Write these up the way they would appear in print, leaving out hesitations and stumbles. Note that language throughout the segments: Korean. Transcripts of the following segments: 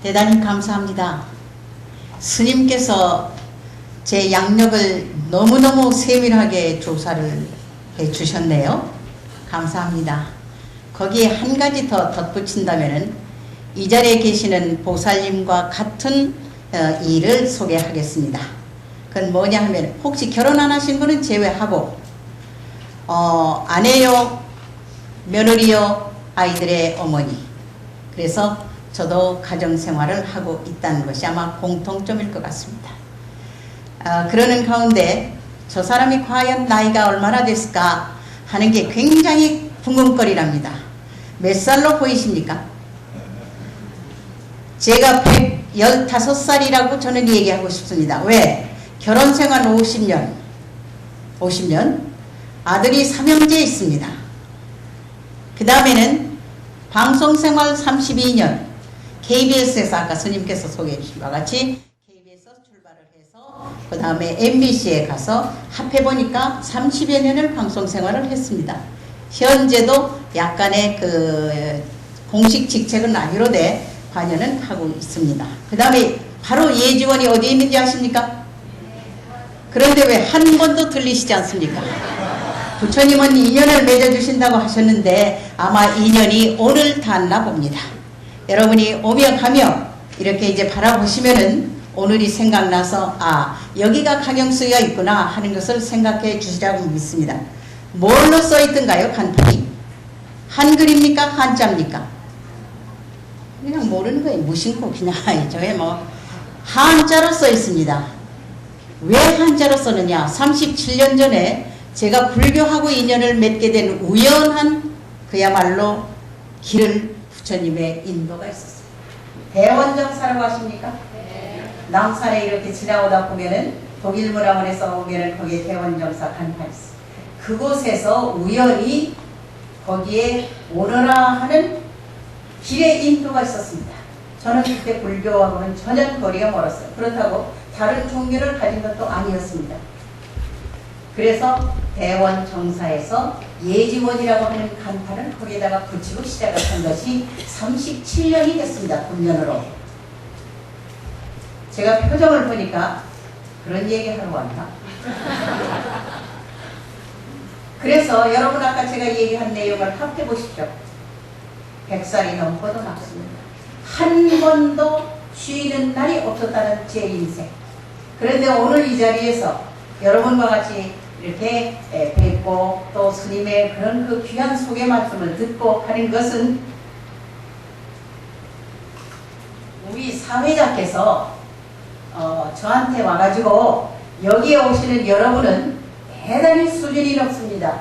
대단히 감사합니다. 스님께서 제 양력을 너무너무 세밀하게 조사를 해 주셨네요. 감사합니다. 거기에 한 가지 더 덧붙인다면은 이 자리에 계시는 보살님과 같은 일을 소개하겠습니다. 그건 뭐냐 하면 혹시 결혼 안 하신 분은 제외하고 아내요, 며느리요, 아이들의 어머니. 그래서 저도 가정생활을 하고 있다는 것이 아마 공통점일 것 같습니다. 그러는 가운데 저 사람이 과연 나이가 얼마나 됐을까 하는 게 굉장히 궁금거리랍니다. 몇 살로 보이십니까? 제가 115살이라고 저는 얘기하고 싶습니다. 왜? 결혼생활 50년, 아들이 3형제 있습니다. 그 다음에는 방송생활 32년, KBS에서 아까 스님께서 소개해 주신 바와 같이 KBS에서 출발을 해서 그 다음에 MBC에 가서 합해보니까 30여 년을 방송생활을 했습니다. 현재도 약간의 그 공식 직책은 아니로되 관여는 하고 있습니다. 그 다음에 바로 예지원이 어디에 있는지 아십니까? 그런데 왜 한 번도 들리시지 않습니까? 부처님은 인연을 맺어주신다고 하셨는데 아마 인연이 오늘 닿았나 봅니다. 여러분이 오며 가며 이렇게 이제 바라보시면은 오늘이 생각나서 여기가 강영수가 있구나 하는 것을 생각해 주시라고 믿습니다. 뭘로 써있던가요? 간판이? 한글입니까? 한자입니까? 그냥 모르는 거예요. 무심코 그냥 저게 뭐 한자로 써 있습니다. 왜 한자로 써느냐? 37년 전에 제가 불교하고 인연을 맺게 된 우연한 그야말로 길을 부처님의 인도가 있었어요. 대원정사라고 하십니까? 네. 남산에 이렇게 지나오다 보면은 독일문화원에서 오면은 거기에 대원정사 간판이 있어요. 그곳에서 우연히 거기에 오너라 하는 길의 인도가 있었습니다. 저는 그때 불교하고는 전혀 거리가 멀었어요. 그렇다고 다른 종교를 가진 것도 아니었습니다. 그래서 대원정사에서 예지원이라고 하는 간판을 거기에다가 붙이고 시작을 한 것이 37년이 됐습니다. 금년으로. 제가 표정을 보니까 그런 얘기 하러 왔나? 그래서 여러분 아까 제가 얘기한 내용을 합해 보십시오. 100살이 넘고도 남습니다. 한 번도 쉬는 날이 없었다는 제 인생. 그런데 오늘 이 자리에서 여러분과 같이 이렇게 뵙고 또 스님의 그런 그 귀한 소개 말씀을 듣고 하는 것은 우리 사회자께서 저한테 와가지고 여기에 오시는 여러분은 대단히 수준이 높습니다.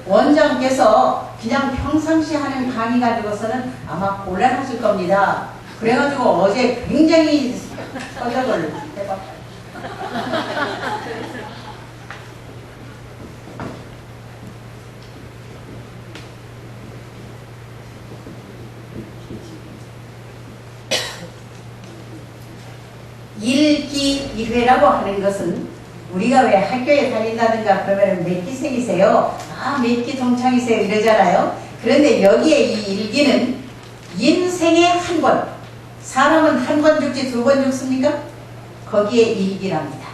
원장께서 그냥 평상시 하는 강의 가지고서는 아마 곤란하실 겁니다. 그래가지고 어제 굉장히 서적을 해봤어요. 일기일회라고 하는 것은 우리가 왜 학교에 다닌다든가 그러면 몇 기생이세요? 몇 기 동창이세요? 이러잖아요. 그런데 여기에 이 일기는 인생에 한 번, 사람은 한 번 죽지 두 번 죽습니까? 거기에 일기랍니다.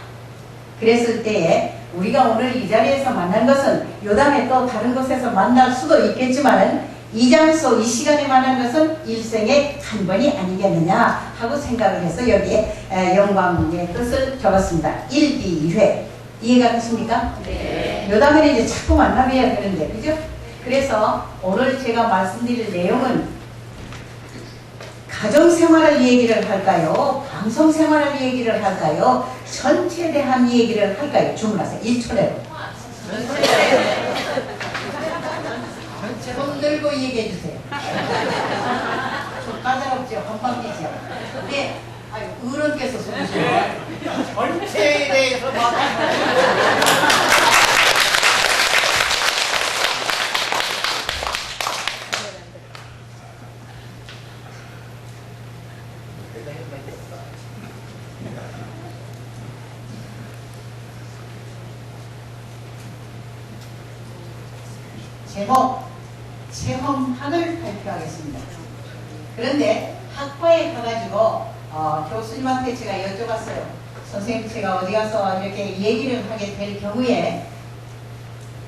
그랬을 때에 우리가 오늘 이 자리에서 만난 것은 요다음에 또 다른 곳에서 만날 수도 있겠지만 이 장소 이 시간에 만난 것은 일생에 한 번이 아니겠느냐 하고 생각을 해서 여기에 영광의 뜻을 적었습니다. 일기일회 이해가 되십니까? 네. 요다음에 이제 자꾸 만나봐야 되는데 그죠? 그래서 오늘 제가 말씀드릴 내용은 가정생활을 얘기를 할까요? 방송생활을 얘기를 할까요? 전체에 대한 얘기를 할까요? 주문하세요. 1초 내로. 손 들고 얘기해 주세요. 좀 까다롭죠? 험방이죠? 근데 어른께서 소리시네요. 전체에 대해서 제목 체험학을 발표하겠습니다. 그런데 학과에 가가지고 교수님한테 제가 여쭤봤어요. 선생님, 제가 어디 가서 이렇게 얘기를 하게 될 경우에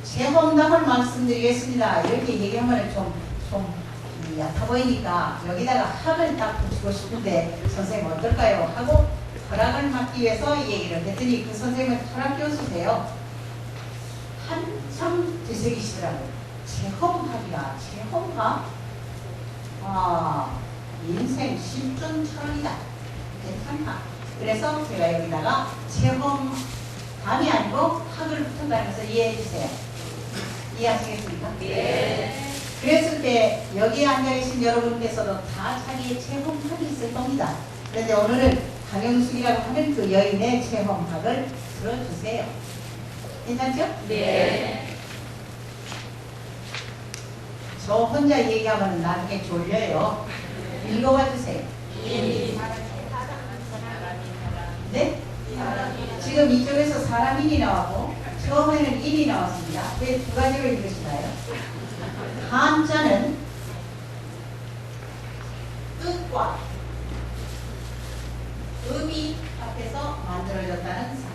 재험담을 말씀드리겠습니다. 이렇게 얘기하면 좀 얕아 보이니까 여기다가 학을 딱 붙이고 싶은데 선생님 어떨까요? 하고 허락을 받기 위해서 얘기를 했더니 그 선생님은 철학 교수세요. 한참 되새기시더라고요. 재험학이야. 재험학? 인생 실존철학이다. 괜찮다. 그래서 제가 여기다가 재험감이 아니고 학을 붙은다는 것을 이해해 주세요. 이해하시겠습니까? 네. 그랬을 때 여기 앉아계신 여러분께서도 다 자기의 체험학이 있을 겁니다. 그런데 오늘은 강영숙이라고 하는 그 여인의 체험학을 들어주세요. 괜찮죠? 네. 저 혼자 얘기하면 나중에 졸려요. 읽어봐 주세요. 네? 지금 이쪽에서 사람인이 나왔고 처음에는 인이 나왔습니다. 왜 두 가지로 읽으시나요? 한자는 뜻과 의미 앞에서 만들어졌다는 사실.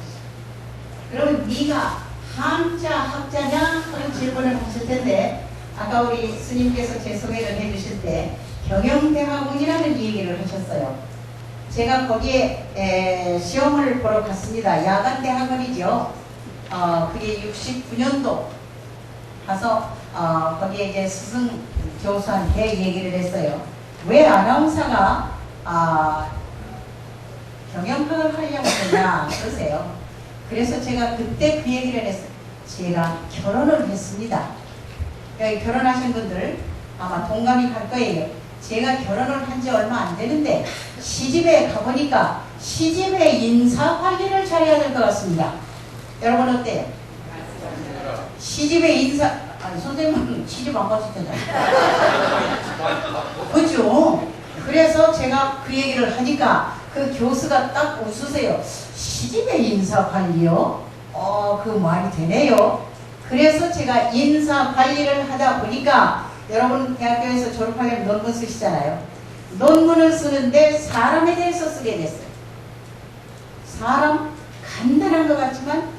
그러면 네가 한자 학자냐 하는 질문을 하실 텐데 아까 우리 스님께서 제 소개를 해주실 때 경영대학원이라는 얘기를 하셨어요. 제가 거기에 시험을 보러 갔습니다. 야간대학원이죠. 그게 69년도 가서 거기에 이제 스승 교수한테 얘기를 했어요. 왜 아나운서가 경영학을 하려고 하냐 그러세요. 그래서 제가 그때 그 얘기를 했어요. 제가 결혼을 했습니다. 여기 결혼하신 분들 아마 동감이 갈 거예요. 제가 결혼을 한 지 얼마 안 되는데 시집에 가보니까 시집의 인사관리를 잘해야 될 것 같습니다. 여러분 어때요? 시집의 인사 아니 선생님은 시집 안 갔을 텐데 그죠? 그래서 제가 그 얘기를 하니까 그 교수가 딱 웃으세요. 시집의 인사관리요? 그 말이 되네요. 그래서 제가 인사관리를 하다 보니까 여러분 대학교에서 졸업하려면 논문 쓰시잖아요. 논문을 쓰는데 사람에 대해서 쓰게 됐어요. 사람 간단한 것 같지만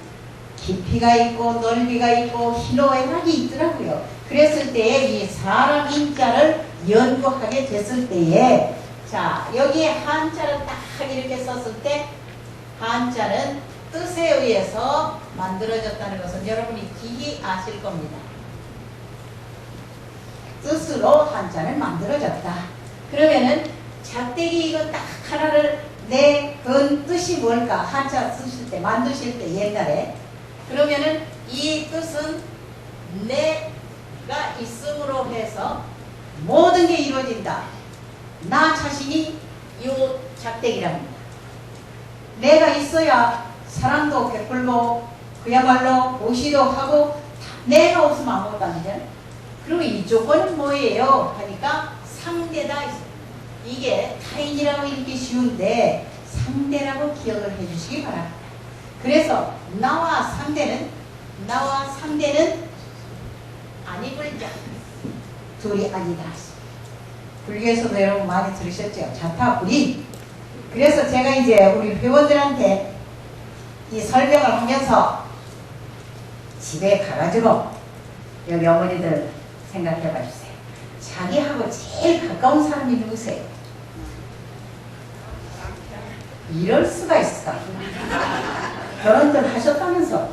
깊이가 있고 넓이가 있고 희노애락이 있더라고요. 그랬을 때에 이 사람 인자를 연구하게 됐을 때에 자 여기에 한자를 딱 이렇게 썼을 때 한자는 뜻에 의해서 만들어졌다는 것은 여러분이 기히 아실 겁니다. 뜻으로 한자는 만들어졌다. 그러면은 작대기 이거 딱 하나를 내건 뜻이 뭘까? 한자 쓰실 때 만드실 때 옛날에 그러면은 이 뜻은 내가 있음으로 해서 모든 게 이루어진다. 나 자신이 요 작대기랍니다. 내가 있어야 사랑도 베풀고 그야말로 보시도 하고 내가 없으면 아무것도 안 되잖아요. 그리고 이 조건은 뭐예요? 하니까 상대다. 이게 타인이라고 읽기 쉬운데 상대라고 기억을 해주시기 바랍니다. 그래서 나와 상대는 아니불자 둘이 아니다. 불교에서도 여러분 많이 들으셨죠? 자타불이. 그래서 제가 이제 우리 회원들한테 이 설명을 하면서 집에 가가지고 여기 어머니들 생각해 봐주세요. 자기하고 제일 가까운 사람이 누구세요? 이럴 수가 있을까? 결혼들 하셨다면서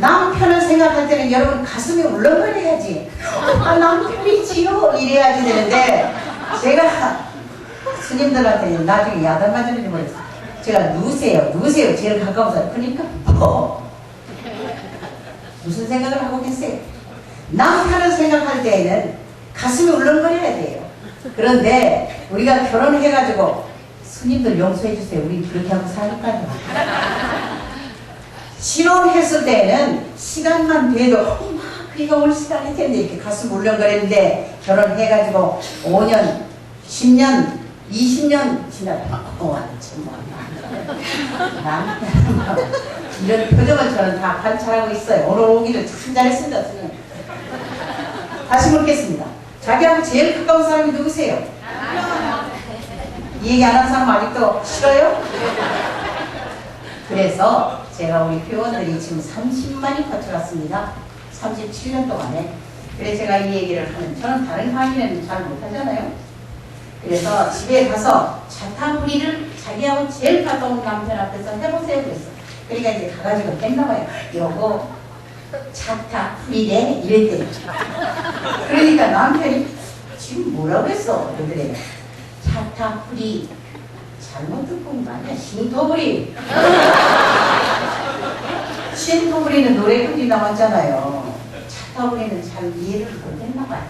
남편을 생각할 때는 여러분 가슴이 울렁거려야지. 남편이지요 이래야지 되는데 제가 스님들한테 나중에 야단 맞으는지 모르겠어요. 제가 누구세요 제일 가까운 사람. 그러니까 무슨 생각을 하고 계세요? 남편을 생각할 때에는 가슴이 울렁거려야 돼요. 그런데 우리가 결혼해가지고 스님들 용서해 주세요. 우리 그렇게 하고 사니까요. 신혼했을 때는 시간만 돼도 그이가 올 시간이 텐데 이렇게 가슴 울렁거리는데 결혼해가지고 5년, 10년, 20년 지나다 이런 표정을 저는 다 관찰하고 있어요. 오늘 오기를 참 잘했습니다. 다시 묻겠습니다. 자기하고 제일 가까운 사람이 누구세요? 얘기 안 한 사람 아직도 싫어요? 그래서 제가 우리 회원들이 지금 30만이 거쳐갔습니다. 37년 동안에. 그래서 제가 이 얘기를 하면 저는 다른 강의는 잘 못하잖아요. 그래서 집에 가서 자타구리를 자기하고 제일 가까운 남편 앞에서 해보세요 그랬어. 그러니까 이제 가가지고 했나봐요. 요거 자타구리래 이랬대요. 그러니까 남편이 지금 뭐라고 했어? 그러더래요. 자타구리 잘못 듣고 온 거 아니야? 신토부리. 신토부리는 노래 끝이 나왔잖아요. 자타구리는 잘 이해를 못했나봐요.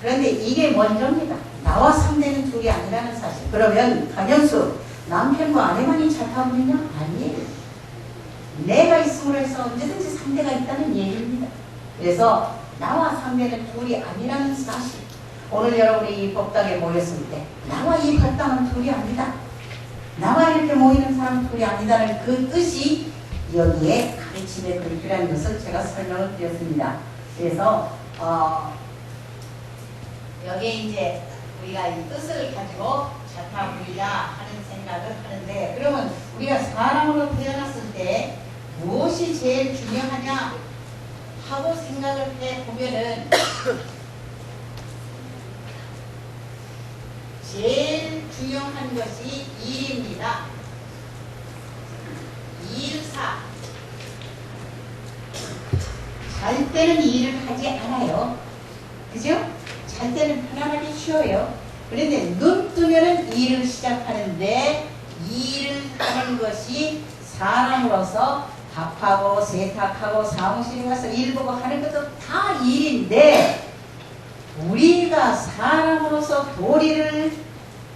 그런데 이게 먼저입니다. 나와 상대는 둘이 아니라는 사실. 그러면 강현수 남편과 아내만이 자타구리냐? 아니에요. 내가 있음으로 해서 언제든지 상대가 있다는 얘기입니다. 그래서 나와 상대는 둘이 아니라는 사실. 오늘 여러분이 이 법당에 모였을 때 나와 이 법당은 둘이 아니다. 나와 이렇게 모이는 사람은 둘이 아니다는 그 뜻이 여기에 가르침의 그릇이라는 것을 제가 설명을 드렸습니다. 그래서 여기에 이제 우리가 이 뜻을 가지고 자타구리라 하는 생각을 하는데, 그러면 우리가 사람으로 태어났을 때 무엇이 제일 중요하냐 하고 생각을 해보면은 제일 중요한 것이 일입니다. 일사. 잘 때는 일을 하지 않아요. 그죠? 잘 때는 편안하게 쉬어요. 그런데 눈 뜨면은 일을 시작하는데, 일을 하는 것이 사람으로서 밥하고 세탁하고 사무실에 가서 일 보고 하는 것도 다 일인데, 우리가 사람으로서 도리를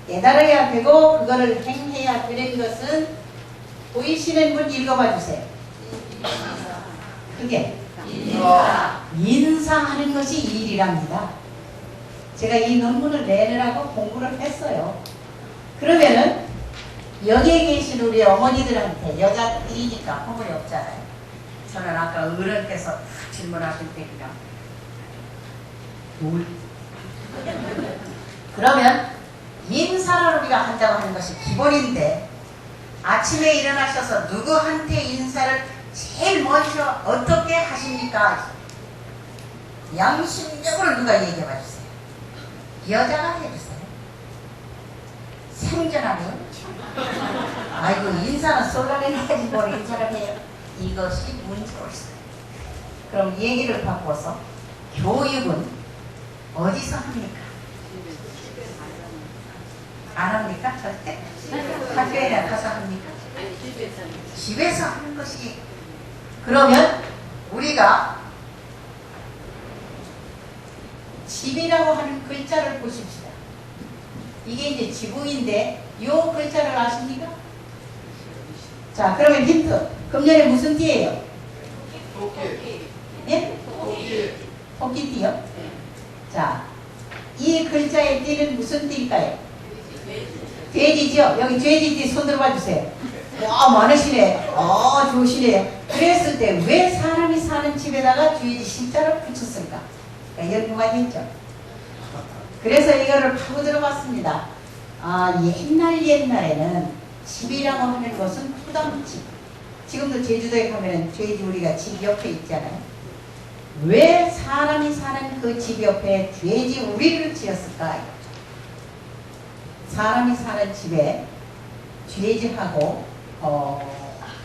깨달아야 되고 그거를 행해야 되는 것은, 보이시는 분 읽어봐 주세요. 그게 인사하는 것이 일이랍니다. 제가 이 논문을 내느라고 공부를 했어요. 그러면은 여기에 계신 우리 어머니들한테, 여자들이니까 허물이 없잖아요. 저는 아까 어른께서 질문하실 때 그냥 뭘? 그러면 인사를 우리가 한다고 하는 것이 기본인데, 아침에 일어나셔서 누구한테 인사를 제일 먼저 어떻게 하십니까? 양심적으로 누가 얘기해 봐 주세요. 여자가 해주세요. 생전하면 아이고 인사는 쏠라내 해야지 뭘 인사를 해요. 이것이 문제였어요. 그럼 얘기를 바꿔서 교육은 어디서 합니까? 안 합니까? 절대? 학교에 가서 합니까? 집에서 하는 것이. 그러면 우리가 집이라고 하는 글자를 보십시다. 이게 이제 지붕인데 이 글자를 아십니까? 자, 그러면 힌트. 금년에 무슨 띠예요? 토끼. 예? 토끼. 토끼띠요? 자, 이 글자의 띠는 무슨 띠일까요? 돼지죠? 여기 돼지띠 손 들어봐 주세요. 와, 많으시네. 좋으시네요. 그랬을 때 왜 사람이 사는 집에다가 돼지 신자를 붙였을까? 연구가 됐죠. 그래서 이거를 파고 들어봤습니다. 옛날에는 집이라고 하는 것은 토담집. 지금도 제주도에 가면 돼지 우리가 집 옆에 있잖아요. 왜 사람이 사는 그 집 옆에 돼지 우리를 지었을까? 사람이 사는 집에 돼지하고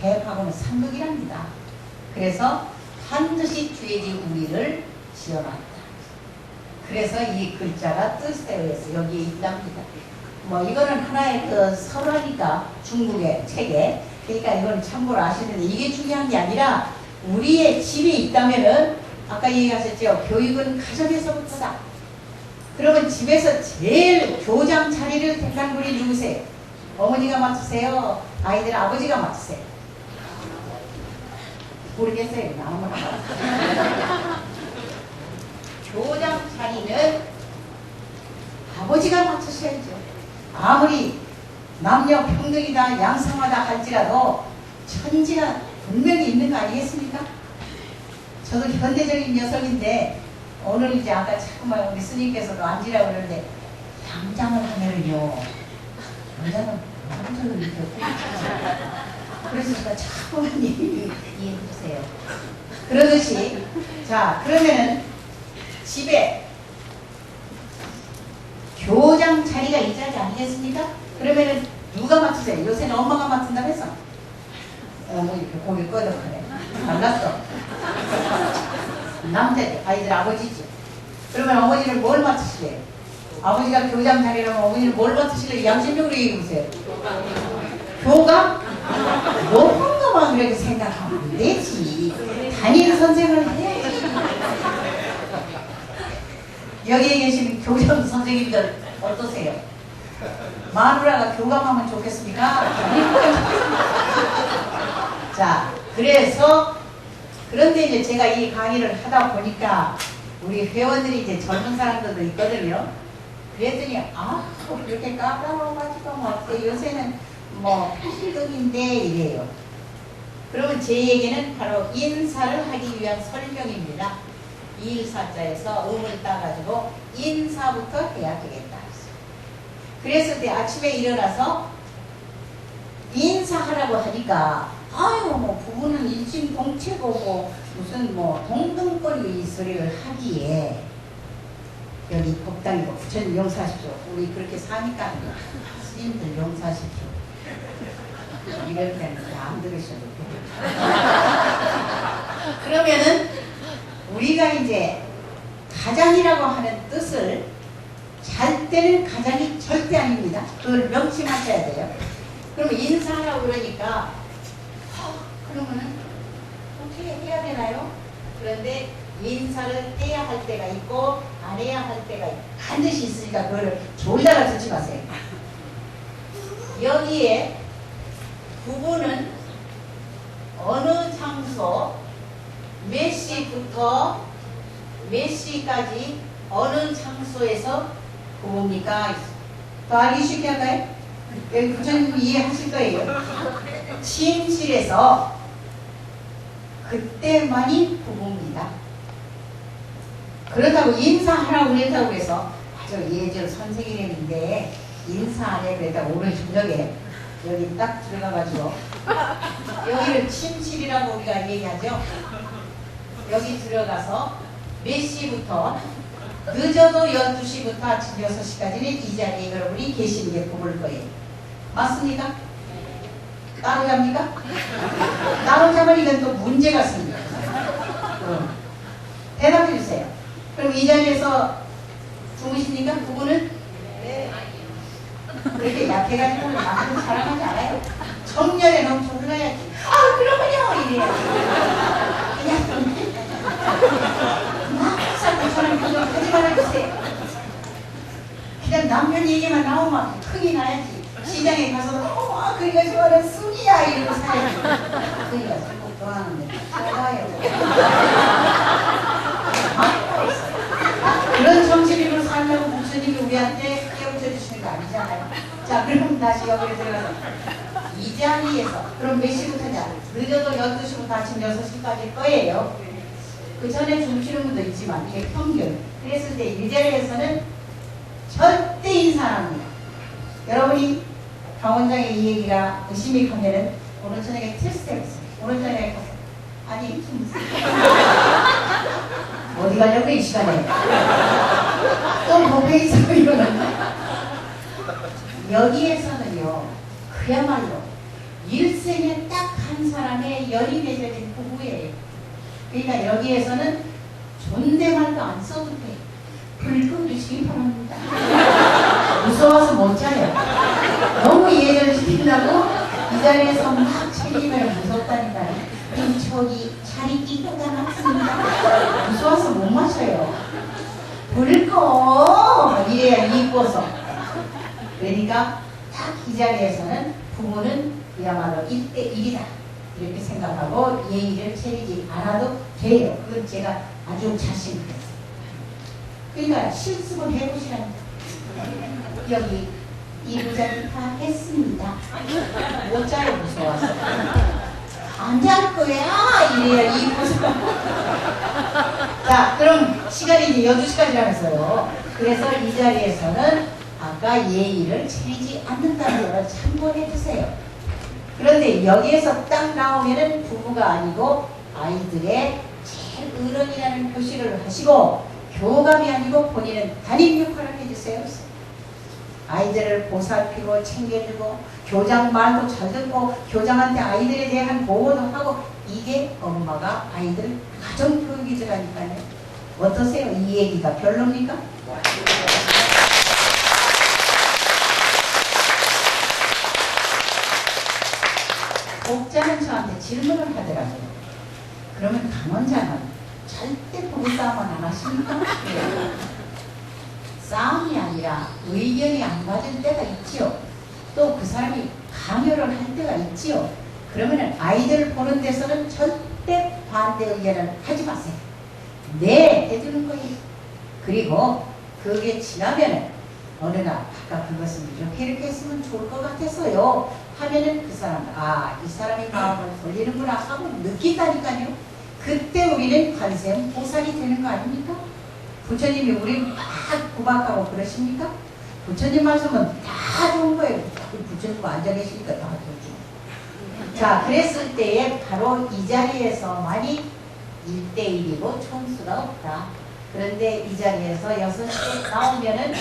뱀하고는 상극이랍니다. 그래서 반드시 돼지 우리를 지어놨다. 그래서 이 글자가 뜻에 의해서 여기에 있답니다. 이거는 하나의 그 설화니까 중국의 책에. 그러니까 이거는 참고로 아시는데, 이게 중요한 게 아니라 우리의 집이 있다면은 아까 얘기하셨죠. 교육은 가정에서부터다. 그러면 집에서 제일 교장 자리를 택한 분이 누구세요? 어머니가 맡으세요? 아이들 아버지가 맡으세요? 모르겠어요. 아무나 교장 자리는 아버지가 맡으셔야죠. 아무리 남녀 평등이다 양성하다 할지라도 천지가 분명히 있는 거 아니겠습니까? 저도 현대적인 녀석인데, 오늘 이제 아까 자꾸만 우리 스님께서도 앉으라고 그러는데, 당장을 하면은요 남자는 남자는 이렇게 그래서 제가 자꾸 이해해 주세요. 그러듯이 자 그러면은 집에 교장 자리가 이 자리 아니겠습니까? 그러면은 누가 맡으세요? 요새는 엄마가 맡은다고 해서 뭐 이렇게 고개 끄덕하네. 달랐어. 남자들 아이들 아버지지. 그러면 어머니는 뭘 맡으시래요? 아버지가 교장 자리라면 어머니는 뭘 맡으실래요? 양심적으로 얘기해보세요. 교감? 높은 것만 그렇게 생각하면 안 되지. 담임 선생을 해야지. 여기에 계신 교장 선생님들 어떠세요? 마누라가 교감하면 좋겠습니까? 자, 그래서 그런데 이제 제가 이 강의를 하다 보니까 우리 회원들이 이제 젊은 사람들도 있거든요. 그랬더니 이렇게 까다로워가지고 뭐 어때 요새는 뭐 필독인데 이래요. 그러면 제 얘기는 바로 인사를 하기 위한 설명입니다. 이일사자에서 음을 따가지고 인사부터 해야 되겠다. 그랬을 때 아침에 일어나서 인사하라고 하니까 뭐 부부는 일심동체고 뭐 무슨 뭐 동등거리고 이 소리를 하기에 여기 법당이고 부처님 용서하십시오. 우리 그렇게 사니까 스님들 용서하십시오. 이럴 때는 안 들으셔도 돼요. 그러면은 우리가 이제 가장이라고 하는 뜻을 잘 때는 가장이 절대 아닙니다. 그걸 명심하셔야 돼요. 그러면 인사하라고 그러니까 그러면은 어떻게 해야 되나요? 그런데 인사를 해야 할 때가 있고 안 해야 할 때가 반드시 있으니까 그걸 졸다가 듣지 마세요. 여기에 부부는 어느 장소 몇 시부터 몇 시까지 어느 장소에서 부부입니까? 더 알기 쉽게 할까요? 여기 부처님 이해하실 거예요. 침실에서 그때만이 부부입니다. 그렇다고 인사하라고 그랬다고 해서 저 예전 선생님인데 인사 안 해 그랬다고 오늘 저녁에 여기 딱 들어가가지고 여기를 침실이라고 우리가 얘기하죠. 여기 들어가서 몇 시부터 늦어도 12시부터 아침 6시까지는 이 자리에 여러분이 계시는 게 부부일 거예요. 맞습니까? 따로 잡니까? 따로 잡으니까 또 문제가 생겨요. 대답해 주세요. 그럼 이 자리에서 주무십니까? 부부는? 네. 그렇게 약해가지고 남들 사랑하지 않아요? 정열에 넘쳐 흘러야지. 그러면요! 이래야지. 그냥 막상 그 사람 그거 하지 말아주세요. 그냥 남편 얘기만 나오면 흥이 나야지. 시장에 가서도 그리가 좋아하는 순이야 이러고 사야지. 그러니까 자꾸 좋아하는데 좋아요. 그런 정신으로 살려고 부처님이 우리한테 깨우쳐 주시는 거 아니잖아요. 자, 그럼 다시 여기로 들어가서 이 자리에서 그럼 몇 시부터냐? 늦어도 12시부터 아침 6시까지일 거예요. 그 전에 주무시는 분도 있지만 이게 평균. 그랬을 때 이 자리에서는 절대 인사 안 합니다. 여러분이 강원장의 이 얘기가 의심이 가면은 오늘 저녁에 테스트를 했어요. 오늘 저녁에 가서 아니 주무세요. 어디 가려고 이 시간에 또 몸에 있어 이러는데 여기에서는요 그야말로 일생에 딱 한 사람의 열이 맺어진 부부예요. 그러니까 여기에서는 존댓말도 안 써도 돼. 불 끄주시기 바랍니다. 무서워서 못 자요. 너무 이해를 시킨다고 이 자리에서 막 책임을 무섭다니까. 저기 자리 끼고가 났습니다. 무서워서 못 마셔요. 불 꺼! 이래야 이뻐서. 그러니까 딱 이 자리에서는 부모는 그야말로 1대1이다. 이렇게 생각하고 예의를 차리지 않아도 돼요. 그건 제가 아주 자신있어요. 그러니까 실습을 해보시라니까. 여기 이 부자는 다 했습니다. 못 자요 무서워서. 안 잘 거야 이래야 이뻐서. 자 그럼 시간이 이제 12시까지라면서요. 그래서 이 자리에서는 아까 예의를 차리지 않는다는 걸 참고해 주세요. 그런데 여기에서 딱 나오면은 부부가 아니고 아이들의 제일 어른이라는 표시를 하시고 교감이 아니고 본인은 담임 역할을 해주세요. 아이들을 보살피고 챙겨주고 교장 말도 잘 듣고 교장한테 아이들에 대한 보호도 하고 이게 엄마가 아이들 가정교육이더라니까요. 어떠세요? 이 얘기가 별로입니까? 목자는 저한테 질문을 하더라고요. 그러면 강원자는 절대 부부싸움은 안 하십니까? 싸움이 아니라 의견이 안 맞을 때가 있지요. 또 그 사람이 강요를 할 때가 있지요. 그러면 아이들을 보는 데서는 절대 반대 의견을 하지 마세요. 네, 해주는 거예요. 그리고 그게 지나면 어느 날 아까 그것은 이렇게 했으면 좋을 것 같아서요 하면은 그 사람 이 사람이 마음을 돌리는구나 하고 느낀다니까요. 그때 우리는 관세음 보살이 되는 거 아닙니까? 부처님이 우리 막 구박하고 그러십니까? 부처님 말씀은 다 좋은 거예요. 부처님 앉아 계시니까 다 좋죠. 자, 그랬을 때에 바로 이 자리에서만이 1대1이고 총수가 없다. 그런데 이 자리에서 6시에 나오면은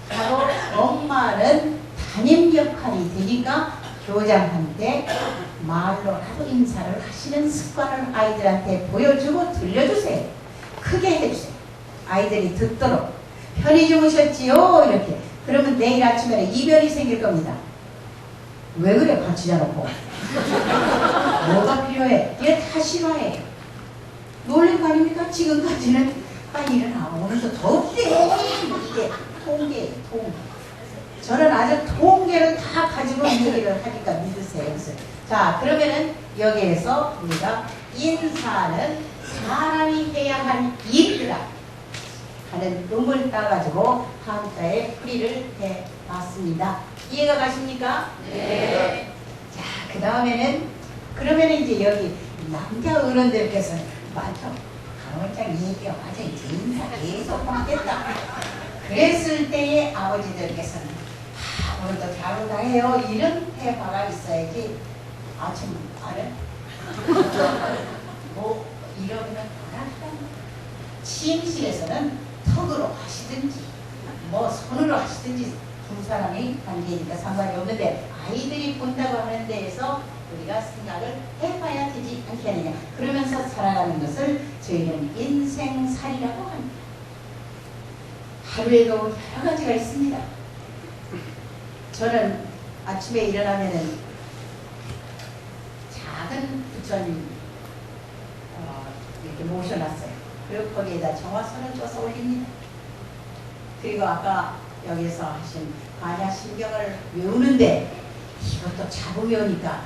바로 엄마는 담임 역할이 되니까 교장한테 말로라도 인사를 하시는 습관을 아이들한테 보여주고 들려주세요. 크게 해주세요. 아이들이 듣도록. 편히 주무셨지요? 이렇게. 그러면 내일 아침에 이별이 생길 겁니다. 왜 그래? 같이 자놓고. 뭐가 필요해? 얘 다 싫어해. 놀란 거 아닙니까? 지금까지는 일어나. 오늘도 덥대. 이게 통계. 저는 아주 통계를 다 가지고 얘기를 하니까 믿으세요. 그래서 자, 그러면은 여기에서 우리가 인사는 사람이 해야 할 일이라 하는 음을 따가지고 한자에 풀이를 해봤습니다. 이해가 가십니까? 네. 자, 그 다음에는 그러면은 이제 여기 남자 어른들께서는 맞죠? 강원장 얘기가 맞아. 이제 인사 계속 하겠다. 그랬을 때에 아버지들께서는 오늘도 자루다 해요. 이런 대화가 있어야지. 아침 알아? 뭐 이러면 알았다. 침실에서는 턱으로 하시든지 뭐 손으로 하시든지 두 사람이 관계니까 상관이 없는데 아이들이 본다고 하는 데에서 우리가 생각을 해봐야 되지 않겠느냐. 그러면서 살아가는 것을 저희는 인생살이라고 합니다. 하루에도 여러 가지가 있습니다. 저는 아침에 일어나면은 작은 부처님 이렇게 모셔놨어요. 그리고 거기에다 정화선을 줘서 올립니다. 그리고 아까 여기서 하신 반야신경을 외우는데 이것도 잡음이 오니까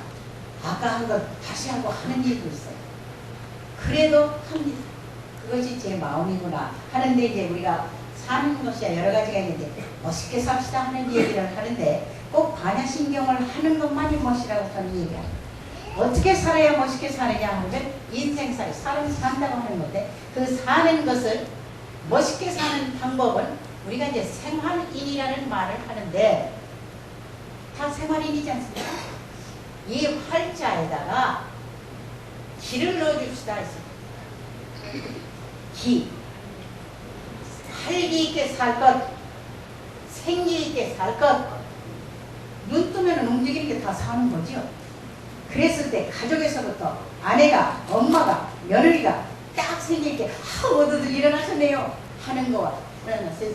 아까 한 것 다시 하고 하는 일도 있어요. 그래도 합니다. 그것이 제 마음이구나 하는데 이제 우리가 사는 것이 여러 가지가 있는데 멋있게 삽시다 하는 얘기를 하는데 꼭 반야신경을 하는 것만이 멋이라고 저는 얘기합니다. 어떻게 살아야 멋있게 사느냐 하면 인생살이 사람이 산다고 하는 건데 그 사는 것을 멋있게 사는 방법은 우리가 이제 생활인이라는 말을 하는데 다 생활인이지 않습니까? 이 활자에다가 기를 넣어줍시다 했어요. 기. 활기 있게 살 것, 생기 있게 살 것. 눈 뜨면 움직이는 게 다 사는 거죠. 그랬을 때 가족에서부터 아내가, 엄마가, 며느리가 딱 생길 때 모두들 일어나셨네요 하는 거와 일어났어요.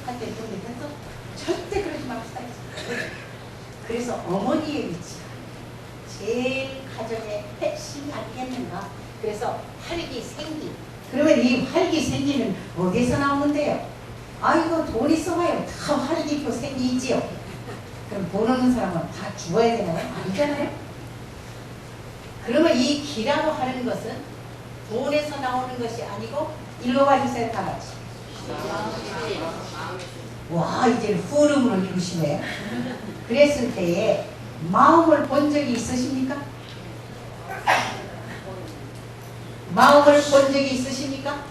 할때 준비했어? 절대 그러지 맙시다. 그래서 어머니의 위치가 제일 가정의 핵심이 아니겠는가. 그래서 활기, 생기. 그러면 이 활기, 생기는 어디에서 나오는데요? 이거 돈 있어봐요. 다 활기 있고 생기 있지요. 그럼 돈 없는 사람은 다 죽어야 되나요? 아니잖아요. 그러면 이 기라고 하는 것은 돈에서 나오는 것이 아니고 읽어봐 주세요. 다 같이. 와, 이제 후름으로 읽으시네. 그랬을 때에 마음을 본 적이 있으십니까? 마음을 본 적이 있으십니까?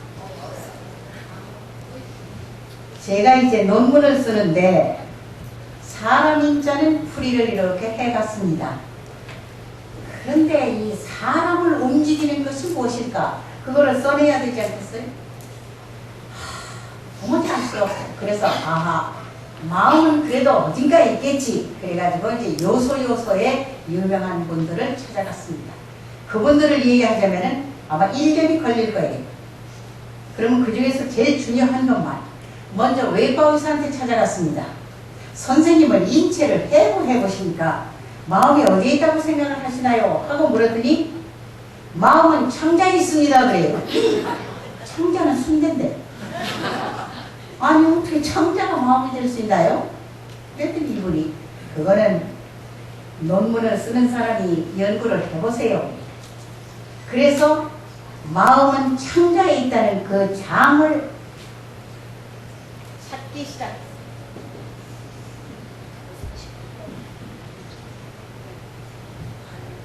제가 이제 논문을 쓰는데 사람 인자는 풀이를 이렇게 해갔습니다. 그런데 이 사람을 움직이는 것이 무엇일까? 그거를 써내야 되지 않겠어요? 도무지 알 수 없어요. 그래서 마음은 그래도 어딘가에 있겠지. 그래가지고 이제 요소요소의 유명한 분들을 찾아갔습니다. 그분들을 얘기하자면은 아마 1년이 걸릴 거예요. 그러면 그 중에서 제일 중요한 것만. 먼저 외과 의사한테 찾아갔습니다. 선생님은 인체를 해부해 보시니까 마음이 어디에 있다고 생각을 하시나요? 하고 물었더니 마음은 창자에 있습니다. 그래요. 창자는 순대인데. 아니 어떻게 창자가 마음이 될 수 있나요? 그랬더니 이분이 그거는 논문을 쓰는 사람이 연구를 해보세요. 그래서 마음은 창자에 있다는 그 장을 찾기 시작했어요.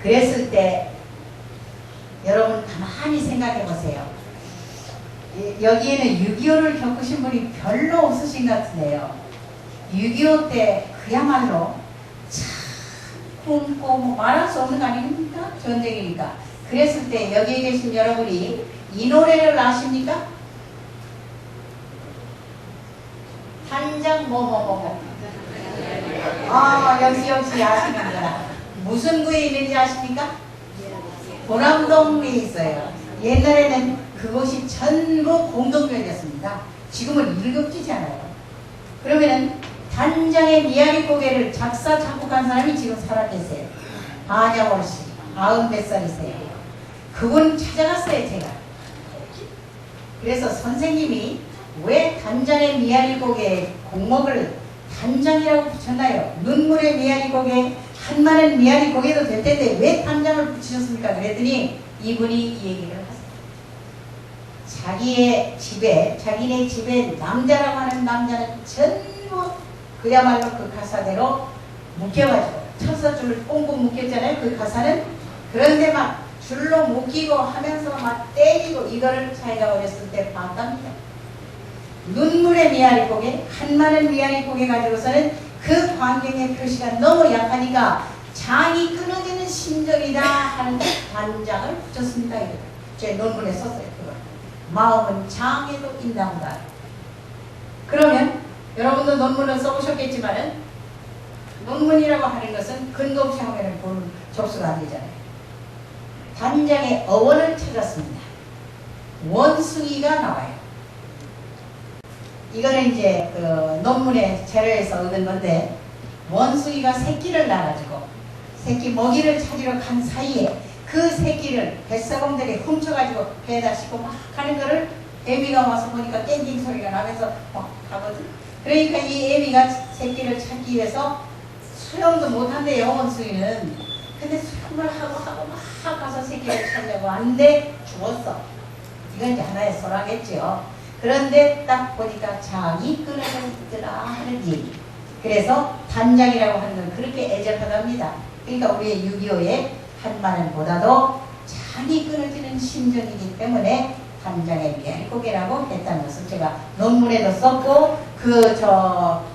그랬을 때 여러분 가만히 생각해 보세요. 여기에는 6.25를 겪으신 분이 별로 없으신 것 같은데요. 6.25 때 그야말로 참 굶고 뭐 말할 수 없는 거 아닙니까? 전쟁이니까. 그랬을 때 여기에 계신 여러분이 이 노래를 아십니까? 단장 뭐뭐뭐뭐. 역시 아시는구나. 무슨 구에 있는지 아십니까? 보남동에 있어요. 옛날에는 그곳이 전부 공동묘였습니다. 지금은 일급지잖아요. 그러면은 단장의 미아리 고개를 작사 작곡한 사람이 지금 살아계세요. 한영월 씨, 90몇 살이세요. 그분 찾아갔어요, 제가. 그래서 선생님이 왜 단장의 미아리 고개에 공목을 단장이라고 붙였나요? 눈물의 미아리 고개, 한마는 미아리 고개도 될 텐데 왜 단장을 붙이셨습니까? 그랬더니 이분이 이 얘기를 하세요. 자기네 집에 남자라고 하는 남자는 전부 그야말로 그 가사대로 묶여가지고 철사줄을 꽁꽁 묶였잖아요. 그 가사는. 그런데 막 줄로 묶이고 하면서 막 때리고 이거를 자기가 어렸을 때 봤답니다. 눈물의 미아리 고개, 한마는 미아리 고개 가지고서는 그 환경의 표시가 너무 약하니까 장이 끊어지는 심정이다 하는 단장을 붙였습니다. 제 논문에 썼어요. 그걸. 마음은 장에도 있나 보다. 그러면 여러분도 논문을 써보셨겠지만은 논문이라고 하는 것은 근거 없이 하면은 본 접수가 안 되잖아요. 단장의 어원을 찾았습니다. 원숭이가 나와요. 이거는 이제 그 논문의 재료에서 얻은 건데 원숭이가 새끼를 낳아가지고 새끼 먹이를 찾으러 간 사이에 그 새끼를 뱃사공들이 훔쳐가지고 배에다 싣고 막 가는 거를 애미가 와서 보니까 땡땡 소리가 나면서 막 가거든. 그러니까 이 애미가 새끼를 찾기 위해서 수영도 못한대요, 원숭이는. 근데 수영을 하고 막 가서 새끼를 찾려고 하는데 죽었어. 이건 이제 하나의 설화겠죠. 그런데 딱 보니까 장이 끊어져 있더라 하는 얘기. 그래서 단장이라고 하는 건 그렇게 애절하답니다. 그러니까 우리의 6.25의 한마는보다도 장이 끊어지는 심정이기 때문에 단장의 미아리고개라고 했다는 것을 제가 논문에도 썼고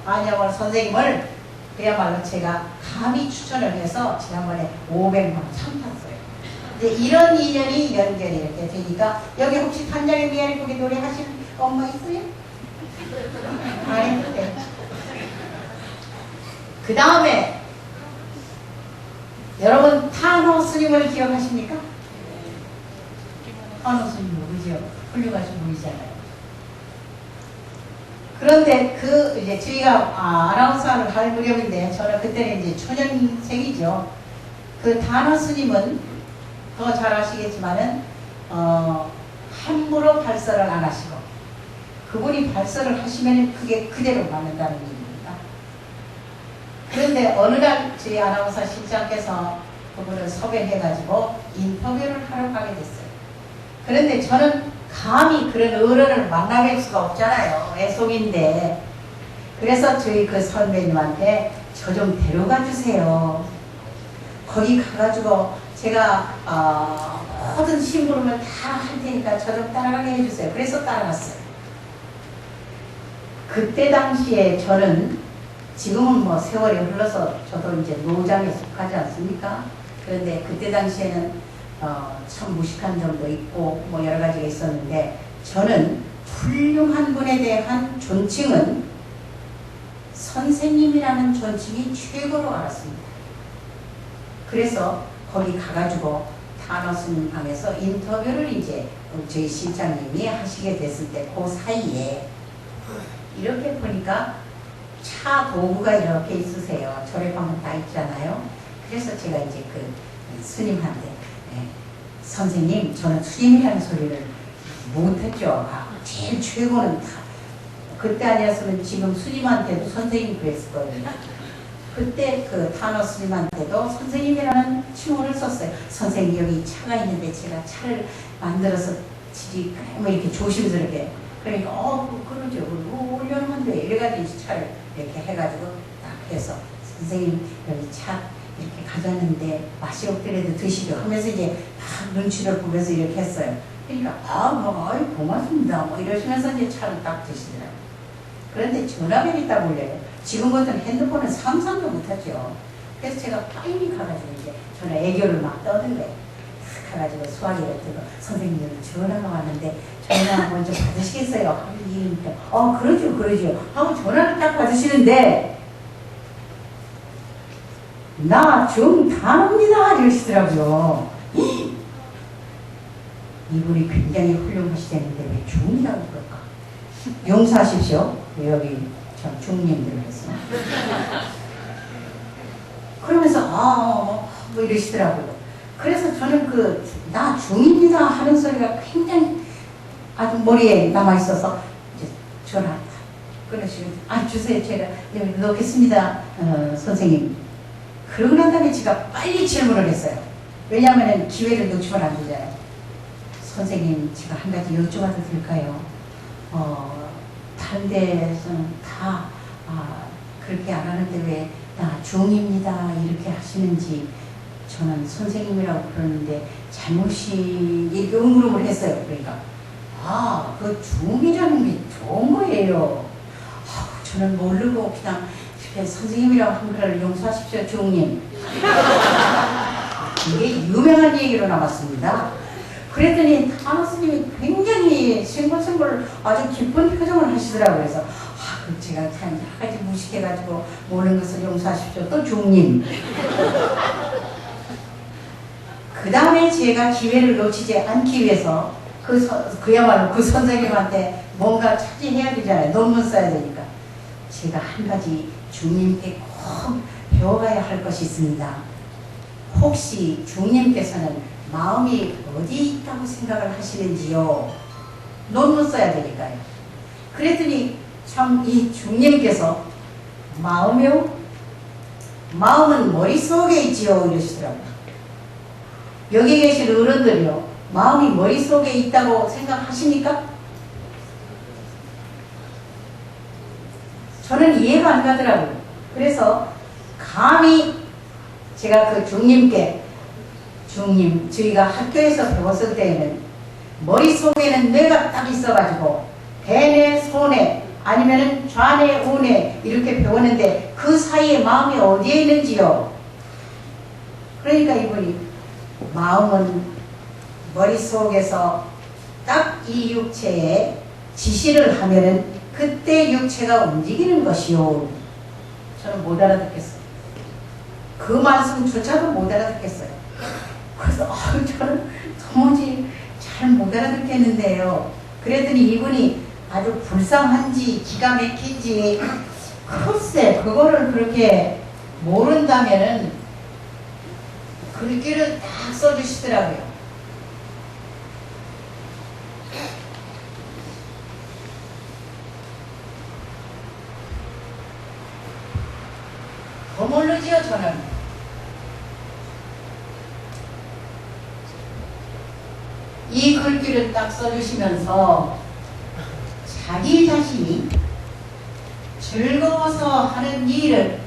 안영월 선생님을 그야말로 제가 감히 추천을 해서 지난번에 500만 원 참았어요. 이제 이런 인연이 연결이 이렇게 되니까 여기 혹시 단장의 미아리고개 노래 하실 엄마 있어요? 안 했는데. 그 다음에 여러분 탄호 스님을 기억하십니까? 탄호 스님 모르죠? 훌륭하신 분이잖아요. 그런데 이제 저희가 아나운서를 할 무렵인데 저는 그때는 이제 초년생이죠. 그 탄호 스님은 더 잘 아시겠지만은 함부로 발설을 안 하시고 그분이 발설을 하시면 그게 그대로 맞는다는 얘기입니다. 그런데 어느 날 저희 아나운서 실장께서 그분을 섭외해가지고 인터뷰를 하러 가게 됐어요. 그런데 저는 감히 그런 어른을 만나뵐 수가 없잖아요. 애송인데. 그래서 저희 그 선배님한테 저 좀 데려가 주세요. 거기 가가지고 제가 모든 심부름을 다 할 테니까 저 좀 따라가게 해주세요. 그래서 따라갔어요. 그때 당시에 저는 지금은 뭐 세월이 흘러서 저도 이제 노장에 속하지 않습니까? 그런데 그때 당시에는 참 무식한 점도 있고 뭐 여러 가지가 있었는데 저는 훌륭한 분에 대한 존칭은 선생님이라는 존칭이 최고로 알았습니다. 그래서 거기 가가지고 타노스님 방에서 인터뷰를 이제 저희 실장님이 하시게 됐을 때 그 사이에 이렇게 보니까 차 도구가 이렇게 있으세요. 조례방은 다 있잖아요. 그래서 제가 이제 그 스님한테 선생님 저는 스님이라는 소리를 못했죠. 제일 최고는 다 그때 아니었으면 지금 스님한테도 선생님 그랬을 거예요. 그때 그 타노 스님한테도 선생님이라는 칭호를 썼어요. 선생님 여기 차가 있는데 제가 차를 만들어서 지지 뭐 이렇게 조심스럽게 그러니까 그러죠. 올려놓은데 이래가지고 차를 이렇게 해가지고 딱 해서 선생님 여기 차 이렇게 가져왔는데 맛이 없더라도 드시죠 하면서 이제 막 눈치를 보면서 이렇게 했어요. 그러니까 고맙습니다 뭐 이러시면서 이제 차를 딱 드시더라고요. 그런데 전화벨이 딱 울려요. 지금 같은 핸드폰은 상상도 못하죠. 그래서 제가 빨리 가가지고 이제 전화 애교를 막 떠든 거예요. 딱 가가지고 수화기를 들고 선생님 전화가 왔는데 전화 먼저 받으시겠어요? 그러죠 하고 전화를 딱 받으시는데 나 정단합니다 이러시더라고요. 이분이 굉장히 훌륭하시다는데 왜 중이라고 그럴까? 용서하십시오. 여기 참 중님들 해서 그러면서 뭐 이러시더라고요. 그래서 저는 나 중입니다 하는 소리가 굉장히 아주 머리에 남아있어서 이제 전화 끊으시고 주세요. 제가 여기 넣겠습니다. 선생님. 그러고 난 다음에 제가 빨리 질문을 했어요. 왜냐하면 기회를 놓치면 안 되잖아요. 선생님 제가 한 가지 여쭤봐도 될까요? 다른 데서는 다 그렇게 안 하는데 왜 나 중입니다 이렇게 하시는지 저는 선생님이라고 그러는데 잘못이 이렇게 의문을 했어요. 그러니까 그 중이라는 게 좋은 거예요. 저는 모르고 그냥 선생님이라고 한 거를 용서하십시오 중님. 이게 유명한 얘기로 남았습니다. 그랬더니 타노 스님이 굉장히 생골생골 아주 기쁜 표정을 하시더라고요. 그래서 제가 참 아주 무식해가지고 모르는 것을 용서하십시오. 또 중님. 그 다음에 제가 기회를 놓치지 않기 위해서 그야말로 그 선생님한테 뭔가 차지해야 되잖아요. 논문 써야 되니까. 제가 한 가지 중님께 꼭 배워가야 할 것이 있습니다. 혹시 중님께서는 마음이 어디 있다고 생각을 하시는지요? 논문 써야 되니까요. 그랬더니 참 이 중님께서 마음은 머릿속에 있지요 이러시더라고요. 여기 계신 어른들이요 마음이 머릿속에 있다고 생각하십니까? 저는 이해가 안 가더라고요. 그래서 감히 제가 그 중님 저희가 학교에서 배웠을 때에는 머릿속에는 뇌가 딱 있어가지고 대뇌, 소뇌 아니면은 좌뇌, 우뇌 이렇게 배웠는데 그 사이에 마음이 어디에 있는지요? 그러니까 이분이 마음은 머릿속에서 딱 이 육체에 지시를 하면은 그때 육체가 움직이는 것이요. 저는 못 알아듣겠어요. 그 말씀조차도 못 알아듣겠어요. 그래서 저는 도무지 잘 못 알아듣겠는데요. 그랬더니 이분이 아주 불쌍한지 기가 막힌지 글쎄 그거를 그렇게 모른다면은 글귀를 딱 써주시더라고요. 더 모르지요 저는. 이 글귀를 딱 써주시면서 자기 자신이 즐거워서 하는 일을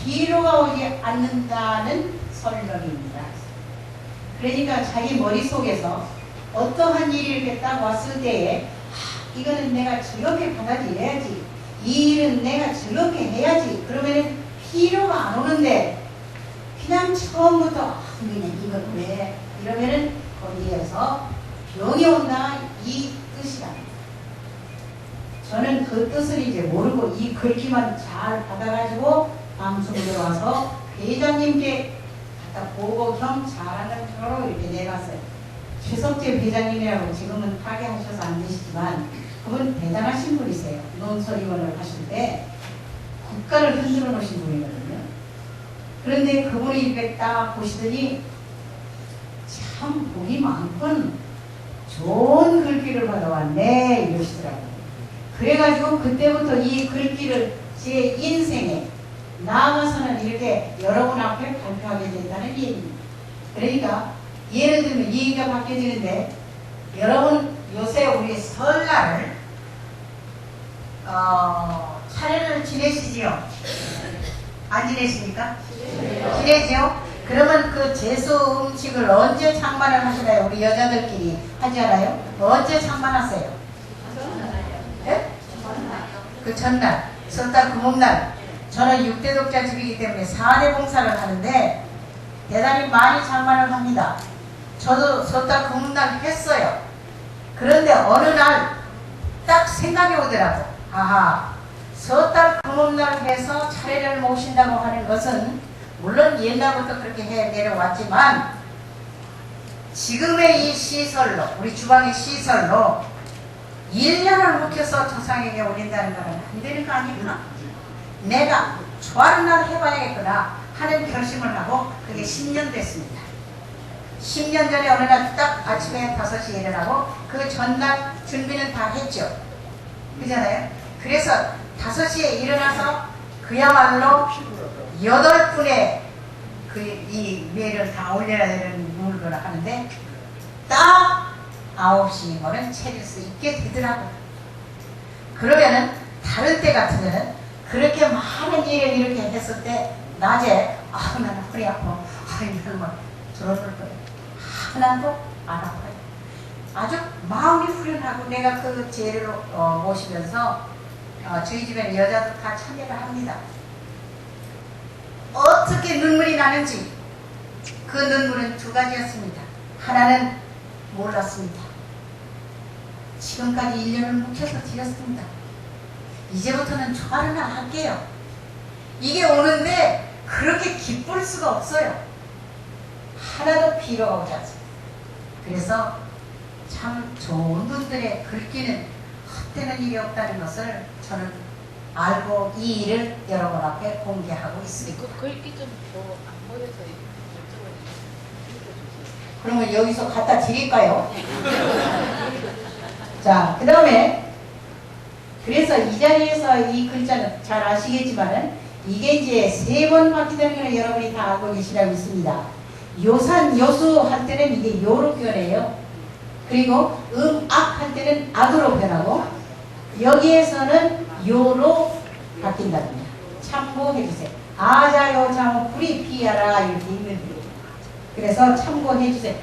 피로가 오지 않는다는 설명입니다. 그러니까 자기 머릿속에서 어떠한 일이 이렇게 딱 왔을 때에 이거는 내가 즐겁게 받아들여야지. 이 일은 내가 즐겁게 해야지. 그러면은 필요가 안 오는데 그냥 처음부터 그냥 이걸 왜 이러면은 거기에서 병이 온다 이 뜻이랍니다. 저는 그 뜻을 이제 모르고 이 글귀만 잘 받아가지고 방송에 들어와서 회장님께 갖다 보고 겸 잘하는 표로 이렇게 내놨어요. 최석재 회장님이라고 지금은 타계하셔서 안 되시지만 그분 대단하신 분이세요. 논설위원을 하실 때 국가를 흔들어 놓으신 분이거든요. 그런데 그분이 이렇게 딱 보시더니 참 복이 많군. 좋은 글귀를 받아왔네 이러시더라고요. 그래가지고 그때부터 이 글귀를 제 인생에 나아가서는 이렇게 여러분 앞에 발표하게 된다는 얘기입니다. 그러니까 예를 들면 이 얘기가 바뀌어지는데 여러분 요새 우리 설날을 차례를 지내시지요? 안 지내십니까? 지내죠? 그러면 그 제수 음식을 언제 창만을 하시나요? 우리 여자들끼리 하지 않아요? 언제 창만하세요? 네? 그 전날, 설달 금음날. 저는 6대 독자 집이기 때문에 4대 봉사를 하는데 대단히 많이 창만을 합니다. 저도 설달 금음날 했어요. 그런데 어느 날 딱 생각이 오더라고. 아하, 설달 금음날 해서 차례를 모신다고 하는 것은 물론 옛날부터 그렇게 해 내려왔지만 지금의 이 시설로 우리 주방의 시설로 1년을 묵혀서 조상에게 올린다는 것은 안 되는 거 아닙니까? 내가 좋아하는 날 해봐야겠구나 하는 결심을 하고 그게 10년 됐습니다. 10년 전에 어느 날 딱 아침에 5시에 일어나고 그 전날 준비는 다 했죠. 그잖아요? 그래서 5시에 일어나서 그야말로 8분의 이 매를 다 올려야 되는 물건을 하는데 딱 9시면은 차릴 수 있게 되더라고요. 그러면은 다른 때 같으면은 그렇게 많은 일을 이렇게 했을 때 낮에 나는 허리 아파 이런 거 들어줄 거예요. 하나도 안 아파요. 아주 마음이 후련하고 내가 그 제를 모시면서 저희 집에는 여자도 다 참여를 합니다. 어떻게 눈물이 나는지 그 눈물은 2가지였습니다. 하나는 몰랐습니다. 지금까지 1년을 묵혀서 드렸습니다. 이제부터는 좋아하는 날 할게요. 이게 오는데 그렇게 기쁠 수가 없어요. 하나도 필요가 오지 않습니다. 그래서 참 좋은 분들의 글귀는 헛되는 일이 없다는 것을 저는 알고 이 일을 여러분 앞에 공개하고 있습니다. 그 글귀 좀 안 보여서 여쭤보세요. 그러면 여기서 갖다 드릴까요? 자, 그 다음에 그래서 이 자리에서 이 글자는 잘 아시겠지만은 이게 이제 3번 바뀌는 거는 여러분이 다 알고 계시라고 있습니다. 요산, 요수 할 때는 이게 요로 변해요. 그리고 악 할 때는 악으로 변하고 여기에서는 요로 바뀐답니다. 참고해주세요. 아자요자모 불이 피하라 이렇게 있는데 그래서 참고해주세요.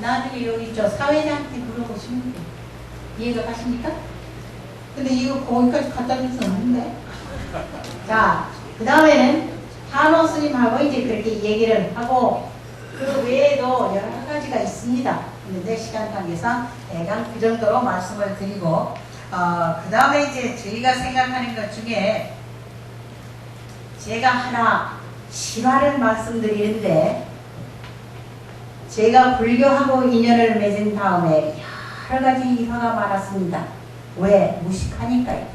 나중에 여기 저 사회자한테 물어보시면 돼요. 이해가 가십니까? 근데 이거 거기까지 갖다 줄 수 없는데. 자, 그 다음에는 한호 스님하고 이제 그렇게 얘기를 하고 그 외에도 여러 가지가 있습니다. 근데 시간 관계상 대강 그 정도로 말씀을 드리고 그 다음에 이제 저희가 생각하는 것 중에 제가 하나 실화를 말씀드리는데 제가 불교하고 인연을 맺은 다음에 여러 가지 일화가 많았습니다. 왜? 무식하니까요.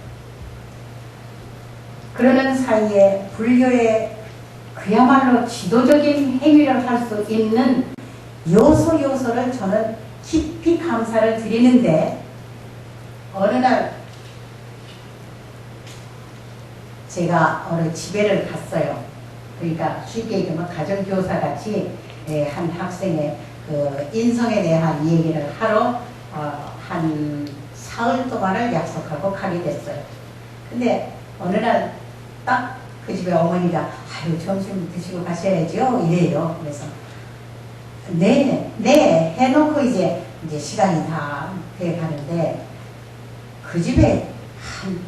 그러는 사이에 불교의 그야말로 지도적인 행위를 할 수 있는 요소를 저는 깊이 감사를 드리는데 어느 날 제가 어느 집에를 갔어요. 그러니까 쉽게 얘기하면 가정교사 같이 한 학생의 그 인성에 대한 얘기를 하러 한 사흘 동안을 약속하고 가게 됐어요. 근데 어느 날 딱 그 집에 어머니가 아유 점심 드시고 가셔야죠 이래요. 그래서 네 해놓고 이제 시간이 다 돼 가는데 그 집에 한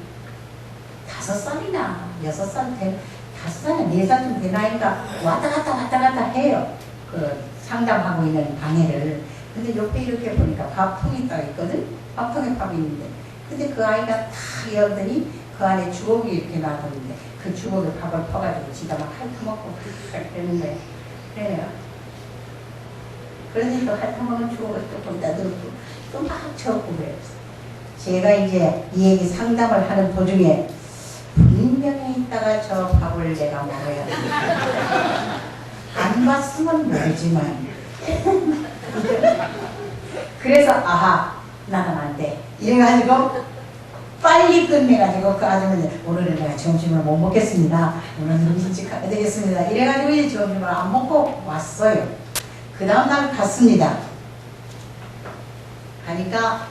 5살이나 6살 된, 5살이나 4살쯤 된 아이가 왔다 갔다 해요. 그 상담하고 있는 방해를. 근데 옆에 이렇게 보니까 밥통이 딱 있거든? 밥통에 밥이 있는데. 근데 그 아이가 다 열더니 그 안에 주걱이 이렇게 놔뒀는데 그 주걱에 밥을 퍼가지고 지가 막 핥아먹고 그러는 거예요. 그래요. 그러니 또 핥아먹은 주걱을 또 거기다 넣고 또 막 쳐갖고 그래요. 제가 이제 이 얘기 상담을 하는 도중에 분명히 있다가 저 밥을 내가 먹어야 됩니다. 안 봤으면 모르지만 그래서 아하 나는 안 돼 이래가지고 빨리 끝내가지고 그 아줌마는 오늘은 내가 점심을 못 먹겠습니다. 오늘은 일찍 가야 되겠습니다. 이래가지고 이제 점심을 안 먹고 왔어요. 그 다음날 갔습니다. 가니까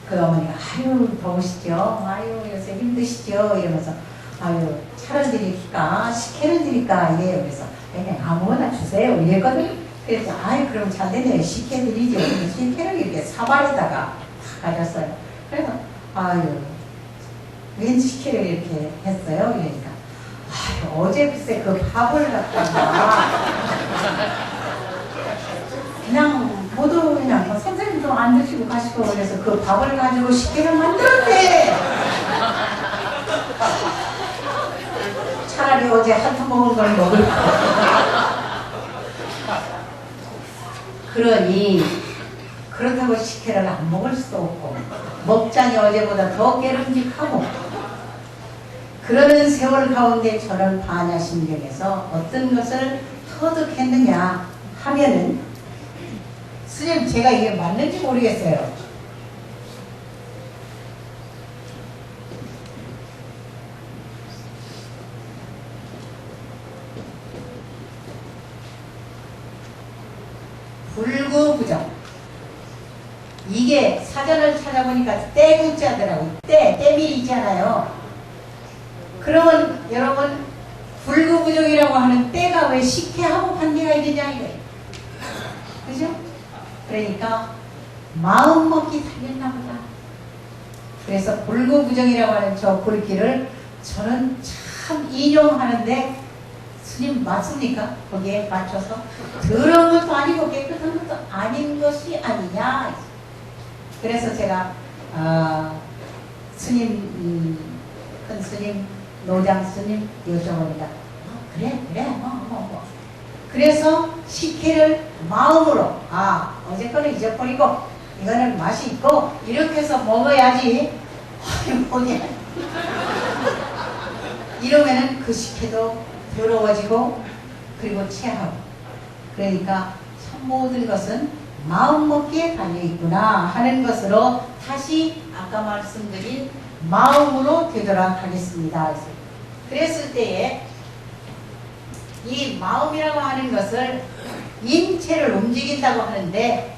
그 어머니가 아유 더우시죠? 아유 요새 힘드시죠? 이러면서 아유 차를 드릴까? 식혜를 드릴까? 이래요. 그래서 그냥 아무거나 주세요. 이랬거든. 그래서 아유 그럼 잘 되네요. 식혜 드리죠. 식혜를 이렇게 사발에다가 가졌어요. 그래서 아유 왠 식혜를 이렇게 했어요. 그러니까 아유 어제 글쎄 그 밥을 갖다가 그냥 모두 그냥 뭐 선생님도 안 드시고 가시고 그래서 그 밥을 가지고 식혜를 만들었대. 차라리 어제 핥아 먹은 걸 먹을 거. 그러니 그렇다고 식혜를 안 먹을 수도 없고 먹자니 어제보다 더 깨름직하고 그러는 세월 가운데 저는 반야심경에서 어떤 것을 터득했느냐 하면은 스님 제가 이게 맞는지 모르겠어요. 불구부정 이게 사전을 찾아보니까 때구자더라고. 때미 있잖아요. 그러면 여러분 불구부정이라고 하는 때가 왜 식혜하고 관계가 있느냐 이거예요. 그죠? 그러니까 마음먹기 달렸나 보다. 그래서 불구부정이라고 하는 저 글귀를 저는 참 인용하는데 스님 맞습니까? 거기에 맞춰서 더러운 것도 아니고 깨끗한 것도 아닌 것이 아니냐. 그래서 제가 스님 큰 스님 노장 스님 여쭤보니까 그래 그래서 식혜를 마음으로 어제 거는 잊어버리고 이거는 맛이 있고 이렇게 해서 먹어야지. 뭐냐 이러면은 그 식혜도 더러워지고 그리고 체하고 그러니까 참 모든 것은 마음먹기에 달려있구나 하는 것으로 다시 아까 말씀드린 마음으로 되도록 하겠습니다. 그랬을 때에 이 마음이라고 하는 것을 인체를 움직인다고 하는데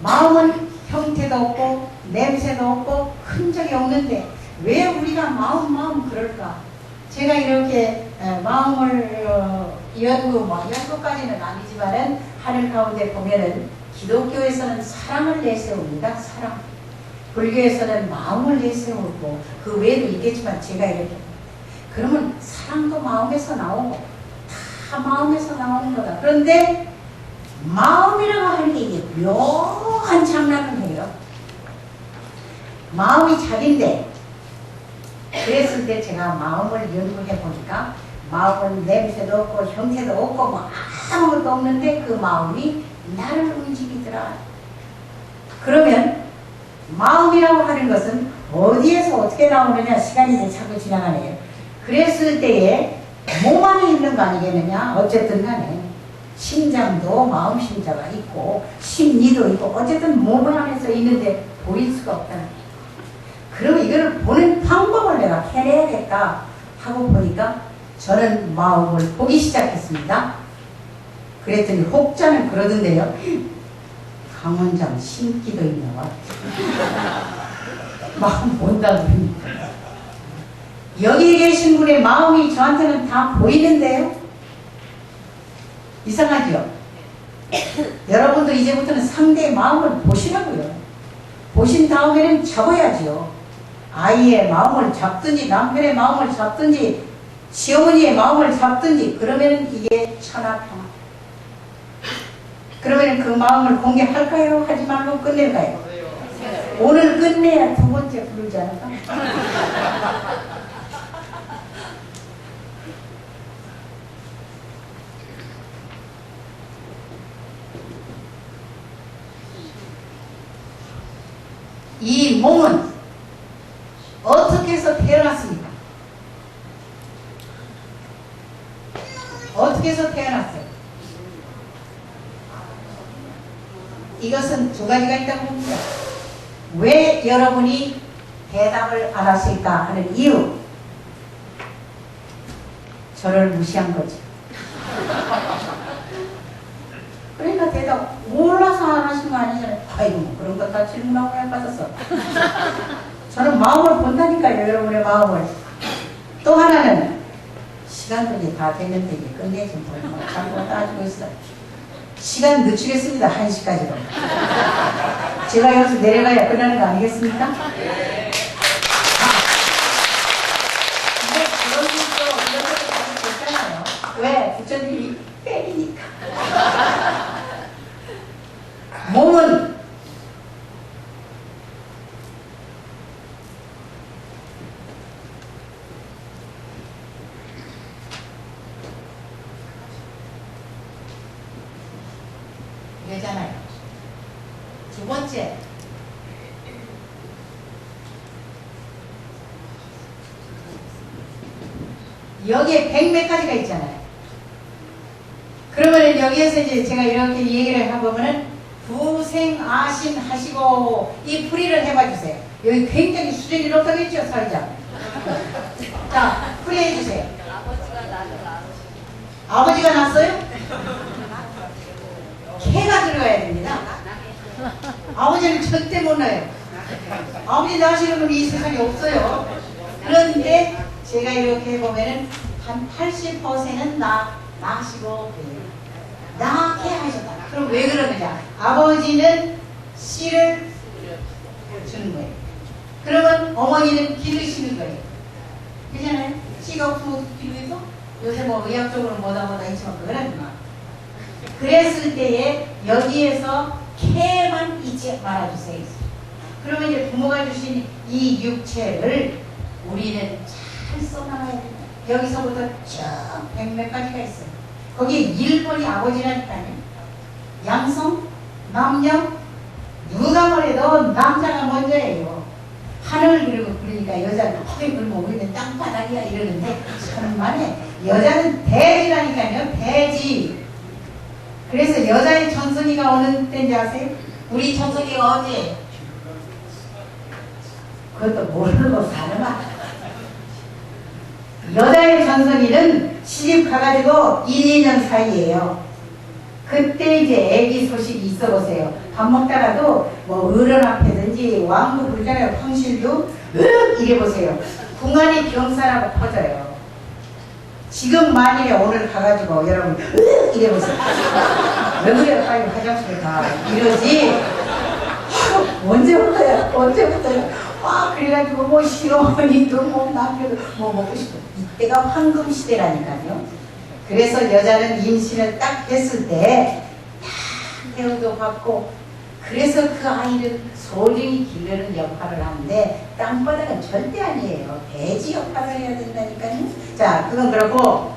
마음은 형태도 없고 냄새도 없고 흔적이 없는데 왜 우리가 마음 그럴까? 제가 이렇게 마음을 연구까지는 아니지만은 하늘 가운데 보면은 기독교에서는 사랑을 내세웁니다. 사랑. 불교에서는 마음을 내세우고 그 외에도 있겠지만 제가 이렇게 그러면 사랑도 마음에서 나오고 다 마음에서 나오는 거다. 그런데 마음이라고 하는 게 이게 묘한 장난을 해요. 마음이 자기인데 그랬을 때 제가 마음을 연구해 보니까 마음은 냄새도 없고 형태도 없고 뭐 아무것도 없는데 그 마음이 나를 움직이더라. 그러면 마음이라고 하는 것은 어디에서 어떻게 나오느냐 시간이 이제 자꾸 지나가네요. 그랬을 때에 몸 안에 있는 거 아니겠느냐. 어쨌든 간에 심장도 마음 심자가 있고 심리도 있고 어쨌든 몸 안에서 있는데 보일 수가 없다는 거예요. 그러면 이거를 보는 방법을 내가 해내야겠다 하고 보니까 저는 마음을 보기 시작했습니다. 그랬더니 혹자는 그러던데요. 강원장 신기도 있나 봐. 마음 본다고 그러니까. 여기 계신 분의 마음이 저한테는 다 보이는데요. 이상하죠? 여러분도 이제부터는 상대의 마음을 보시라고요. 보신 다음에는 적어야죠. 아이의 마음을 잡든지 남편의 마음을 잡든지 시어머니의 마음을 잡든지 그러면 이게 천하평화. 그러면 그 마음을 공개할까요? 하지 말고 끝낼까요? 오늘 끝내야 두 번째 부르지 않을까? 이 몸은 어떻게 해서 태어났습니까? 어떻게 해서 태어났어요? 이것은 두 가지가 있다고 봅니다. 왜 여러분이 대답을 안 하실까 하는 이유. 저를 무시한 거죠. 그러니까 대답 몰라서 안 하신 거 아니잖아요. 아이고 뭐 그런 거 다 질문하고 해봤었어. 저는 마음을 본다니까요. 여러분의 마음을. 또 하나는 시간도 이제 다 됐는데 이제 끝내지 뭐 자꾸 따지고 있어. 시간 늦추겠습니다. 1시까지로. 제가 여기서 내려가야 끝나는 거 아니겠습니까? 근데 그런 일도 이런 것도 다시 괜찮아요. 왜? 부처님이 때리니까. 몸은 이러잖아요. 두 번째, 여기에 100몇 가지가 있잖아요. 그러면 여기에서 이제 제가 이렇게 얘기를 해보면은 부생아신 하시고 이 풀이를 해봐 주세요. 여기 굉장히 수준이 높다겠죠, 사회자. 자, 풀이해 주세요. 아버지가 나를 낳으시고 아버지가 낳았어요? 개가 들어가야 됩니다. 아버지는 절대 못 낳아요. 아버지 낳으시는 분이 이 세상에 없어요. 그런데 제가 이렇게 해보면은 한 80%는 낳으시고 낳게 하셨다. 그럼 왜 그러느냐? 아버지는 씨를 주는 거예요. 그러면 어머니는 기르시는 거예요. 그렇잖아요? 씨가 없으면 어떻게 기르겠어? 요새 뭐 의학적으로 뭐다 있지만 그거는 막. 그랬을 때에 여기에서 개만 잊지 말아주세요. 그러면 이제 부모가 주신 이 육체를 우리는 잘 써나가야 됩니다. 여기서부터 쭉 100몇 가지가 있어요. 거기에 1번이 아버지라니까요. 양성, 남녀, 누가 뭐래도 남자가 먼저예요. 하늘 그리고 그러니까 여자는 어이 그러면 우리는 땅바닥이야 이러는데 천만에 여자는 대지라니까요. 대지. 그래서 여자의 전성기가 오는 때인지 아세요? 우리 전성기가 언제? 그것도 모르고 사는아. 여자의 전성기는 시집 가가지고 1, 2년 사이에요. 그때 이제 애기 소식이 있어 보세요. 밥 먹다가도 뭐 어른 앞에든지 왕도 부르잖아요. 황실도 이래 보세요. 궁안이 병사라고 퍼져요. 지금 만일에 오늘 가가지고 여러분 이래 보세요. 왜 그래요? 빨리 화장실에 가. 이러지. 언제부터요? 언제부터요? 그래가지고 뭐 시어머니도 뭐 남편도 뭐 먹고 싶어. 이때가 황금 시대라니까요. 그래서 여자는 임신을 딱 했을 때 딱 대우도 받고 그래서 그 아이를 소중히 기르는 역할을 하는데 땅바닥은 절대 아니에요. 돼지 역할을 해야 된다니까요. 자, 그건 그렇고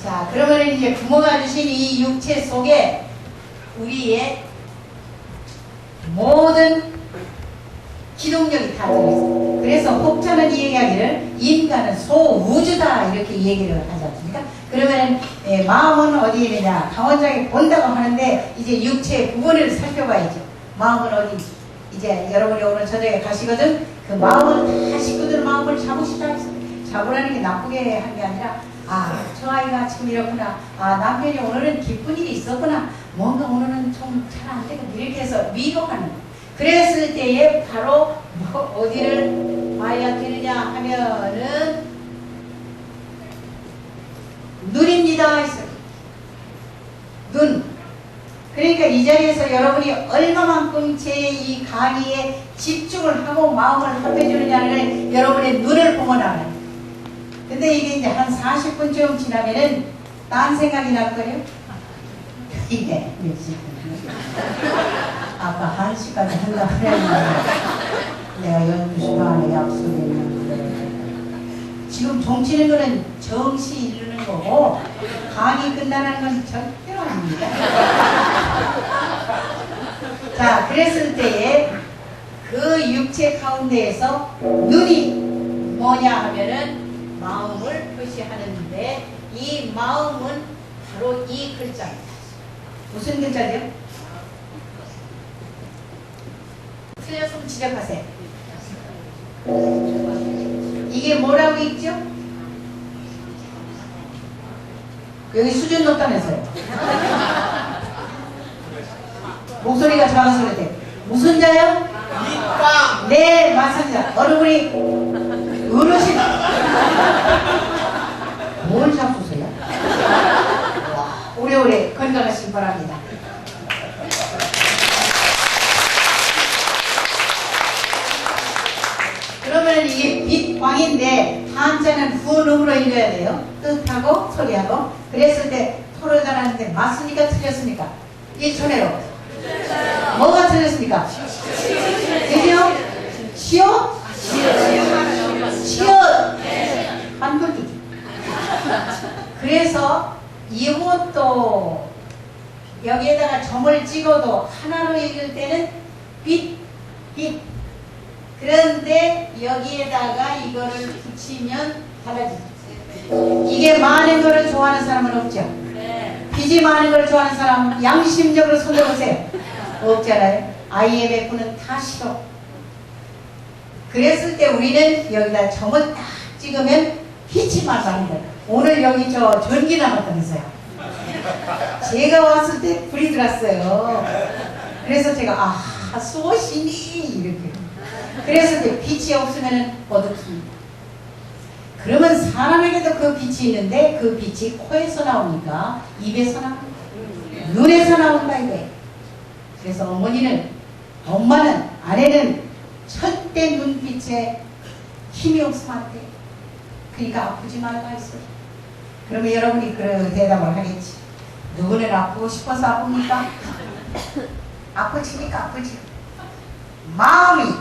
자, 그러면 이제 부모가 주신 이 육체 속에 우리의 모든 기동력이 다 들어있어요. 그래서 혹자는 이 얘기하기를 인간은 소우주다 이렇게 얘기를 하지 않습니까? 그러면 마음은 어디에 있느냐? 강원장이 본다고 하는데 이제 육체의 부분을 살펴봐야죠. 마음은 어디? 이제 여러분이 오늘 저녁에 가시거든. 그 마음을 다 식구들 마음을 잡으시다 했어. 잡으라는 게 나쁘게 한 게 아니라 저 아이가 지금 이렇구나. 남편이 오늘은 기쁜 일이 있었구나. 뭔가 오늘은 좀 잘 안 되고 이렇게 해서 위로하는 거. 그랬을 때에 바로 뭐 어디를 봐야 되느냐 하면은 눈입니다. 눈. 그러니까 이 자리에서 여러분이 얼마만큼 제 이 강의에 집중을 하고 마음을 합해주느냐를 여러분의 눈을 보면 알아요. 근데 이게 이제 한 40분쯤 지나면은 딴 생각이 날 거예요. 이게 몇 시? 아까 1시까지 한다고 그랬는데 내가 12시 반에 약속했는데 지금 종치는 거는 정시 이루는 거고 강의 끝나는 건 절대로 아닙니다. 자, 그랬을 때에 그 육체 가운데에서 눈이 뭐냐 하면은 마음을 표시하는데 이 마음은 바로 이 글자입니다. 무슨 글자죠? 틀렸으면 지적하세요. 이게 뭐라고 있죠? 여기 수준 높다면서요. 목소리가 작아서 그래. 무슨 자요? 밑광. 네, 맞습니다. 얼굴이 어르신. 뭘 잡수세요? 오래오래 건강하시기 바랍니다. 그러면 이게 빛광인데 한자는 후음으로 읽어야 돼요. 뜻하고 소리하고. 그랬을 때 토를 잘하는데 맞습니까? 틀렸습니까? 1초내로. 뭐가 틀렸습니까? 그죠? 시옷? 시옷. 한 글자. 그래서 이것도 여기에다가 점을 찍어도 하나로 읽을 때는 빛. 그런데 여기에다가 이거를 붙이면 달라지죠. 이게 많은 거를 좋아하는 사람은 없죠. 빛이 많은 걸 좋아하는 사람 양심적으로 손들어보세요. 없잖아요. IMF는 다 싫어. 그랬을 때 우리는 여기다 점을 딱 찍으면 빛이 많다는 거예요. 오늘 여기 저 전기 남았다면서요. 제가 왔을 때 불이 들었어요. 그래서 제가 소신이 이렇게. 그래서 이제 빛이 없으면 어둡습니다. 그러면 사람에게도 그 빛이 있는데 그 빛이 코에서 나오니까 입에서 나옵니다. 눈에서 나온다 이거예요. 그래서 엄마는 아내는 절대 눈빛에 힘이 없으면 안 돼요. 그러니까 아프지 말라 했어요. 그러면 여러분이 그 대답을 하겠지. 누구는 아프고 싶어서 아픕니까? 아프지니까 아프지. 마음이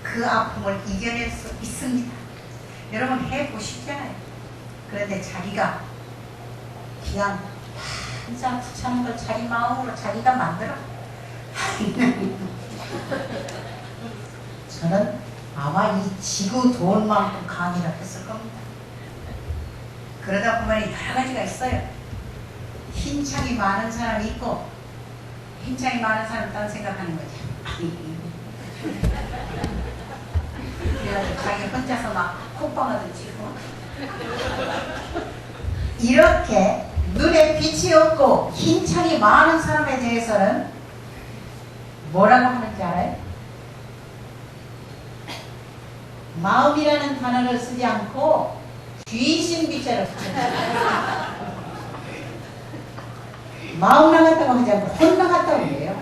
그 아픔을 이겨낼 수 있습니다. 여러분 해보시잖아요. 그런데 자기가 그냥 한참 귀찮은 걸 자기 마음으로 자기가 만들어. 저는 아마 이 지구 돈만큼 강의를 했을 겁니다. 그러다 보면 여러 가지가 있어요. 힘창이 많은 사람이 있고 힘창이 많은 사람은 딴 생각하는 거죠. 그래가지고 자기 혼자서 막 콧방아도 찌고 이렇게 눈에 빛이 없고 힘창이 많은 사람에 대해서는 뭐라고 하는지 알아요? 마음이라는 단어를 쓰지 않고 귀신빛자를 붙여요. 마음 나갔다고 하지 않고 혼 나갔다고 해요.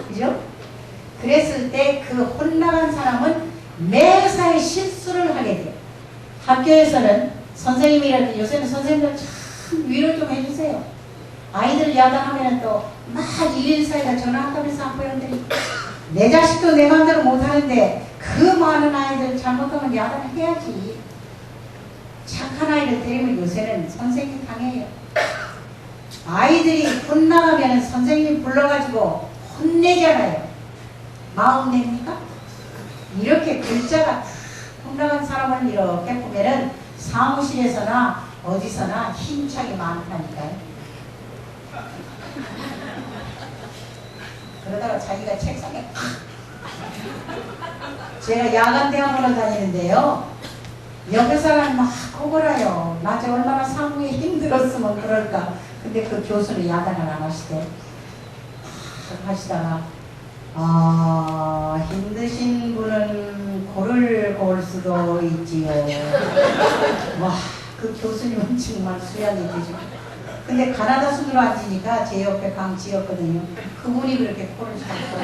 그죠? 그랬을 때 그 혼나간 사람은 매사에 실수를 하게 돼요. 학교에서는 선생님이라도 요새는 선생님들 참 위로 좀 해주세요. 아이들 야단하면 또 막 일일 사이가 전화한다면서 학부형들이 내 자식도 내 마음대로 못하는데 그 많은 아이들 잘못하면 야단을 해야지. 착한 아이를 때리면 요새는 선생님이 강해요. 아이들이 혼나가면 선생님 불러가지고 혼내잖아요. 마음 냅니까? 이렇게 글자가 혼나간 사람을 이렇게 보면은 사무실에서나 어디서나 힘차게 많다니까요. 그러다가 자기가 책상에 제가 야간 대학원을 다니는데요. 옆에 사람이 막 코골아요. 낮에 얼마나 사무에 힘들었으면 그럴까. 근데 그 교수는 야단을 안 하시대. 하시다가 힘드신 분은 골을 골 수도 있지요. 와, 그 교수님은 정말 수양이 되시고 근데 가나다 순으로 앉으니까 제 옆에 강지였거든요. 그분이 그렇게 코를 잡고.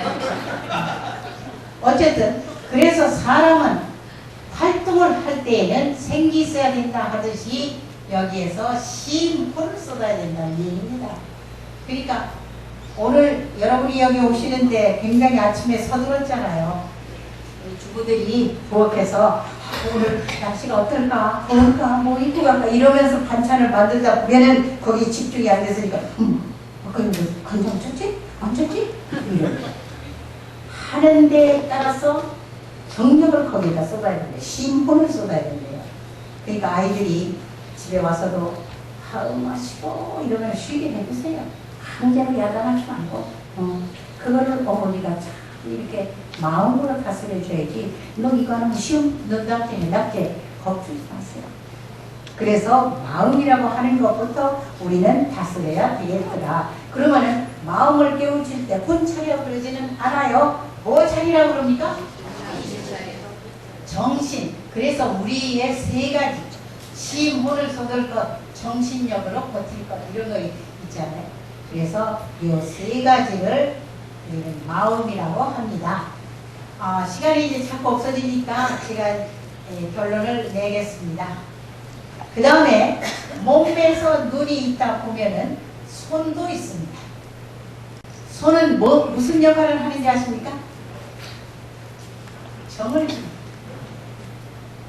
어쨌든 그래서 사람은 활동을 할 때에는 생기 있어야 된다 하듯이 여기에서 심호를 쏟아야 된다는 얘기입니다. 그러니까 오늘 여러분이 여기 오시는데 굉장히 아침에 서둘렀잖아요. 우리 주부들이 부엌에서 오늘 날씨가 어떨까, 더울까, 뭐 입고 갈까 이러면서 반찬을 만들다 보면은 거기 집중이 안 됐으니까 거기 뭐 간장 쳤지? 안 쳤지? 이런 하는 데에 따라서 정력을 거기다 쏟아야 된대요. 심호를 쏟아야 된대요. 그러니까 아이들이 집에 와서도 마시고 이러면 쉬게 해주세요. 강제로 야단하지 말고 그거를 어머니가 참 이렇게 마음으로 다스려줘야지. 너 이거 하면 시험 너한테 낮게 겁주지 마세요. 그래서 마음이라고 하는 것부터 우리는 다스려야 되겠더라. 그러면은 마음을 깨우칠 때 군차려 그러지는 않아요. 뭐 차리라고 그럽니까? 정신. 그래서 우리의 세 가지 심호를 쏟을 것, 정신력으로 버틸 것 이런 거 있잖아요. 그래서 이 세 가지를 우리는 마음이라고 합니다. 시간이 이제 자꾸 없어지니까 제가 결론을 내겠습니다. 그 다음에 몸에서 눈이 있다 보면은 손도 있습니다. 손은 무슨 역할을 하는지 아십니까? 정을 주는,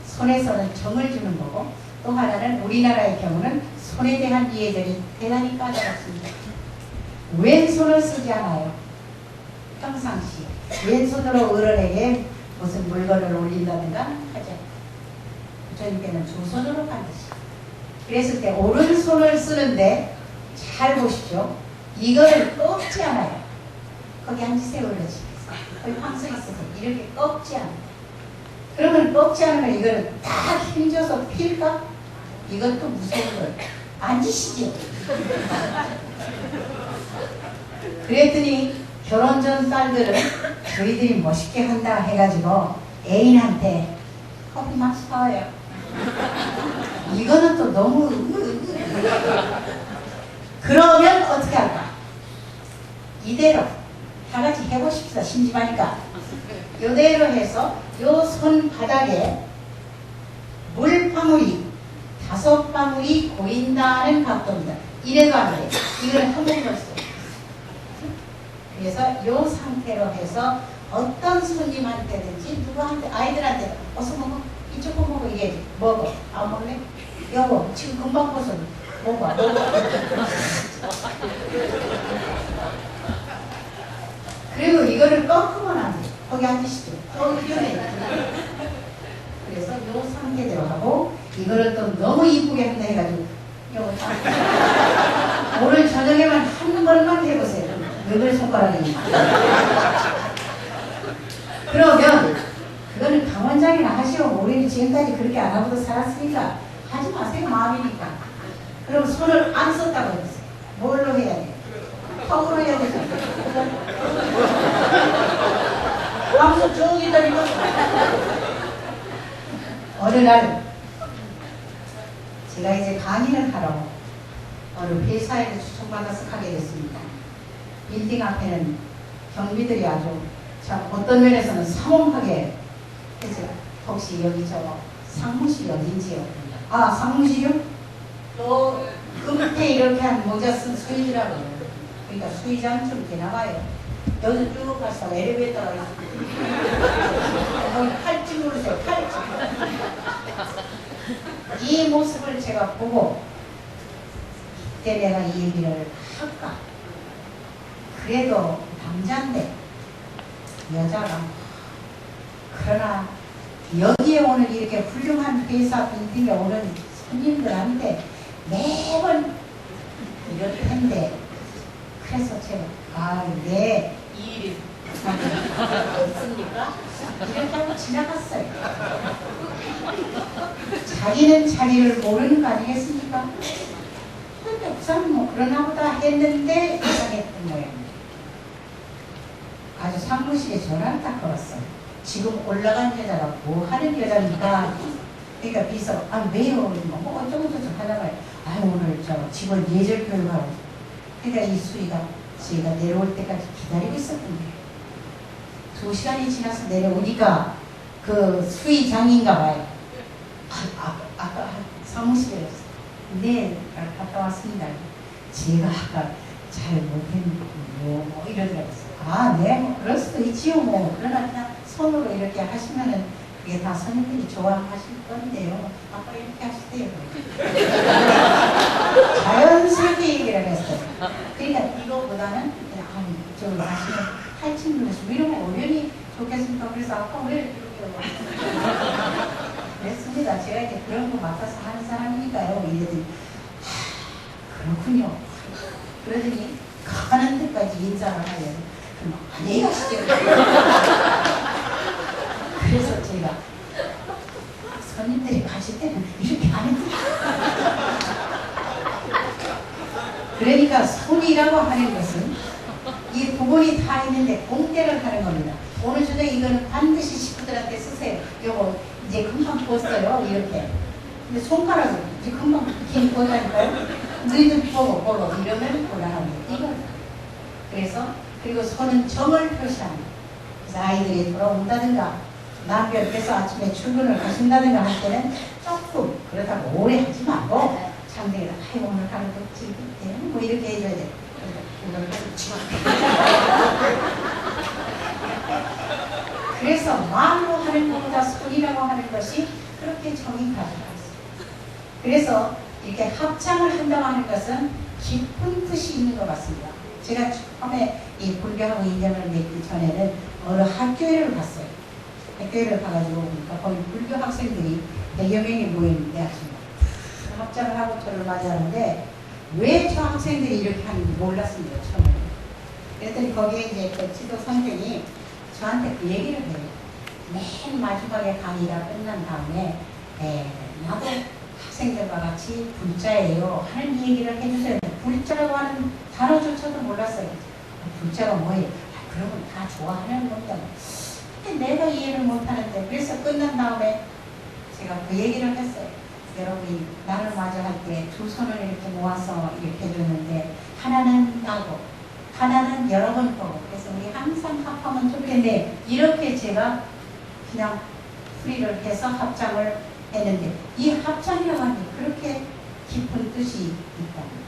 손에서는 정을 주는 거고, 또 하나는 우리나라의 경우는 손에 대한 이해들이 대단히 까다롭습니다. 왼손을 쓰지 않아요. 평상시 왼손으로 어른에게 무슨 물건을 올린다든가 하죠. 저녁에는 두 손으로 반드시. 그랬을 때 오른손을 쓰는데 잘 보십시오. 이거를 꺾지 않아요. 거기 앉으세요. 그렇지. 거기 황서 있어서 이렇게 꺾지 않아요. 그러면 꺾지 않으면 이거를 딱 힘줘서 필까? 이것도 무서운 걸. 앉으시죠. 그랬더니 결혼 전 딸들은 저희들이 멋있게 한다 해가지고 애인한테 커피 마셔요. 이거는 또 너무 그러면 어떻게 할까? 이대로 다 같이 해보십시다. 심심하니까 이대로 해서 요 손바닥에 물방울이 5방울이 고인다는 각도입니다. 이래도 안 돼. 이걸 한 번만 써. 그래서 이 상태로 해서 어떤 손님한테든지 누구한테 아이들한테 어서 먹어 이쪽 거 먹어 이게 먹어 안 먹래? 여보 지금 금방 벗어 먹어 그리고 이거를 꺾으면 안 돼. 거기 앉으시죠. 거기 위험해. 그래서 이 상태대로 하고 이거를 또 너무 이쁘게 한다 해가지고 여보 오늘 저녁에만 한 번만 해보세요. 왜 손가락이 그러면 그거는 강원장이나 하시고 우리는 지금까지 그렇게 안 하고도 살았으니까 하지 마세요. 마음이니까. 그럼 손을 안 썼다고 해보세요. 뭘로 해야 돼요? 턱으로 해야 되죠. 방송 저기 다니고 어느 날 제가 이제 강의를 하러 어느 회사에 초청받아서 가게 됐습니다. 빌딩 앞에는 경비들이 아주 참 어떤 면에서는 삼엄하게 했어요. 혹시 여기 저 상무실이 어딘지요? 상무실이요? 또 그 밑에 이렇게 한 모자 쓴 수의라고요. 그러니까 수의장 좀 되나봐요. 여기서 쭉 가서 엘리베이터가 있어요. 거기 팔찌 누르세요. 팔찌. 이 모습을 제가 보고 그때 내가 이 얘기를 할까? 그래도 남자인데 여자가 그러나 여기에 오늘 이렇게 훌륭한 회사 빌딩에 오는 손님들한테 매번 이럴 텐데 그래서 제가 네 이 일이 있습니까? 이렇게 하고 지나갔어요. 자기는 자기를 모르는 거 아니겠습니까? 근데 우선 뭐 그러나 보다 했는데 이상했던 모양입니다. 아주 사무실에 전화를 딱 걸었어요. 지금 올라간 여자가 뭐 하는 여자입니까? 그러니까 비서 왜요? 뭐 어쩌고저쩌고 하다가 아 오늘 저 직원 예절 교육하고 그러니까 이 수위가 저희가 내려올 때까지 기다리고 있었던데 2시간이 지나서 내려오니까 그 수위장인가 봐요. 아까 사무실에 네 갔다 왔습니다. 제가 아까 잘 못했는데 뭐 이러더라고요. 아, 네, 뭐 그럴 수도 있지요 뭐. 그러나 그냥 손으로 이렇게 하시면은 그게 다 선생님들이 좋아하실 건데요. 아까 이렇게 하시대요. 자연스럽게 얘기를 했어요. 그러니까 이거보다는 그냥 아니 저기 하시면 팔찌 눌러서 이러면 오연이 좋겠습니까? 그래서 아까 왜 이렇게 그랬습니다. 제가 이제 그런 거 맡아서 하는 사람이니까요. 이랬더니 그렇군요. 그러더니 가는 데까지 인사를 하려고 그럼 안녕히 가시죠. 그래서 제가 손님들이 가실 때는 이렇게 안 해요. 그러니까 손이라고 하는 것은 이 부분이 다 있는데 공대를 하는 겁니다. 오늘 저녁에 이거는 반드시 식구들한테 쓰세요. 요거 이제 금방 벗어요. 이렇게. 근데 손가락을 이제 금방 긴 벗다니까요. 너희들 보고 이러면 곤란합니다. 이거. 그래서 그리고 손은 정을 표시합니다. 그래서 아이들이 돌아온다든가 남편께서 아침에 출근을 하신다든가 할 때는 조금 그렇다고 오래 하지 말고 상대에다 아이고 오늘 하루도 즐겁대요. 뭐 이렇게 해줘야 돼. 그래서 말로 하는 것보다 손이라고 하는 것이 그렇게 정이 가져가 있습니다. 그래서 이렇게 합창을 한다고 하는 것은 깊은 뜻이 있는 것 같습니다. 제가 처음에 이 불교하고 인연을 맺기 전에는 어느 학교를 갔어요. 학교를 가가지고 보니까 거기 불교 학생들이 100여 명이 모였는데 아침에 합장을 하고 저를 맞이하는데 왜 저 학생들이 이렇게 하는지 몰랐습니다. 처음에. 그랬더니 거기에 이제 그 지도 선생이 저한테 그 얘기를 해요. 맨 마지막에 강의가 끝난 다음에 나도 학생들과 같이 불자예요 하는 얘기를 해주세요. 불자라고 하는 단어조차도 몰랐어요. 불자가 뭐예요? 그러면 다 좋아하는 겁니다. 근데 내가 이해를 못하는데 그래서 끝난 다음에 제가 그 얘기를 했어요. 여러분이 나를 맞이할 때 두 손을 이렇게 모아서 이렇게 해줬는데 하나는 나고 하나는 여러 번 보고 그래서 우리 항상 합하면 좋겠네. 이렇게 제가 그냥 풀이를 해서 합장을 했는데 이 합장이라고 하는 게 그렇게 깊은 뜻이 있답니다.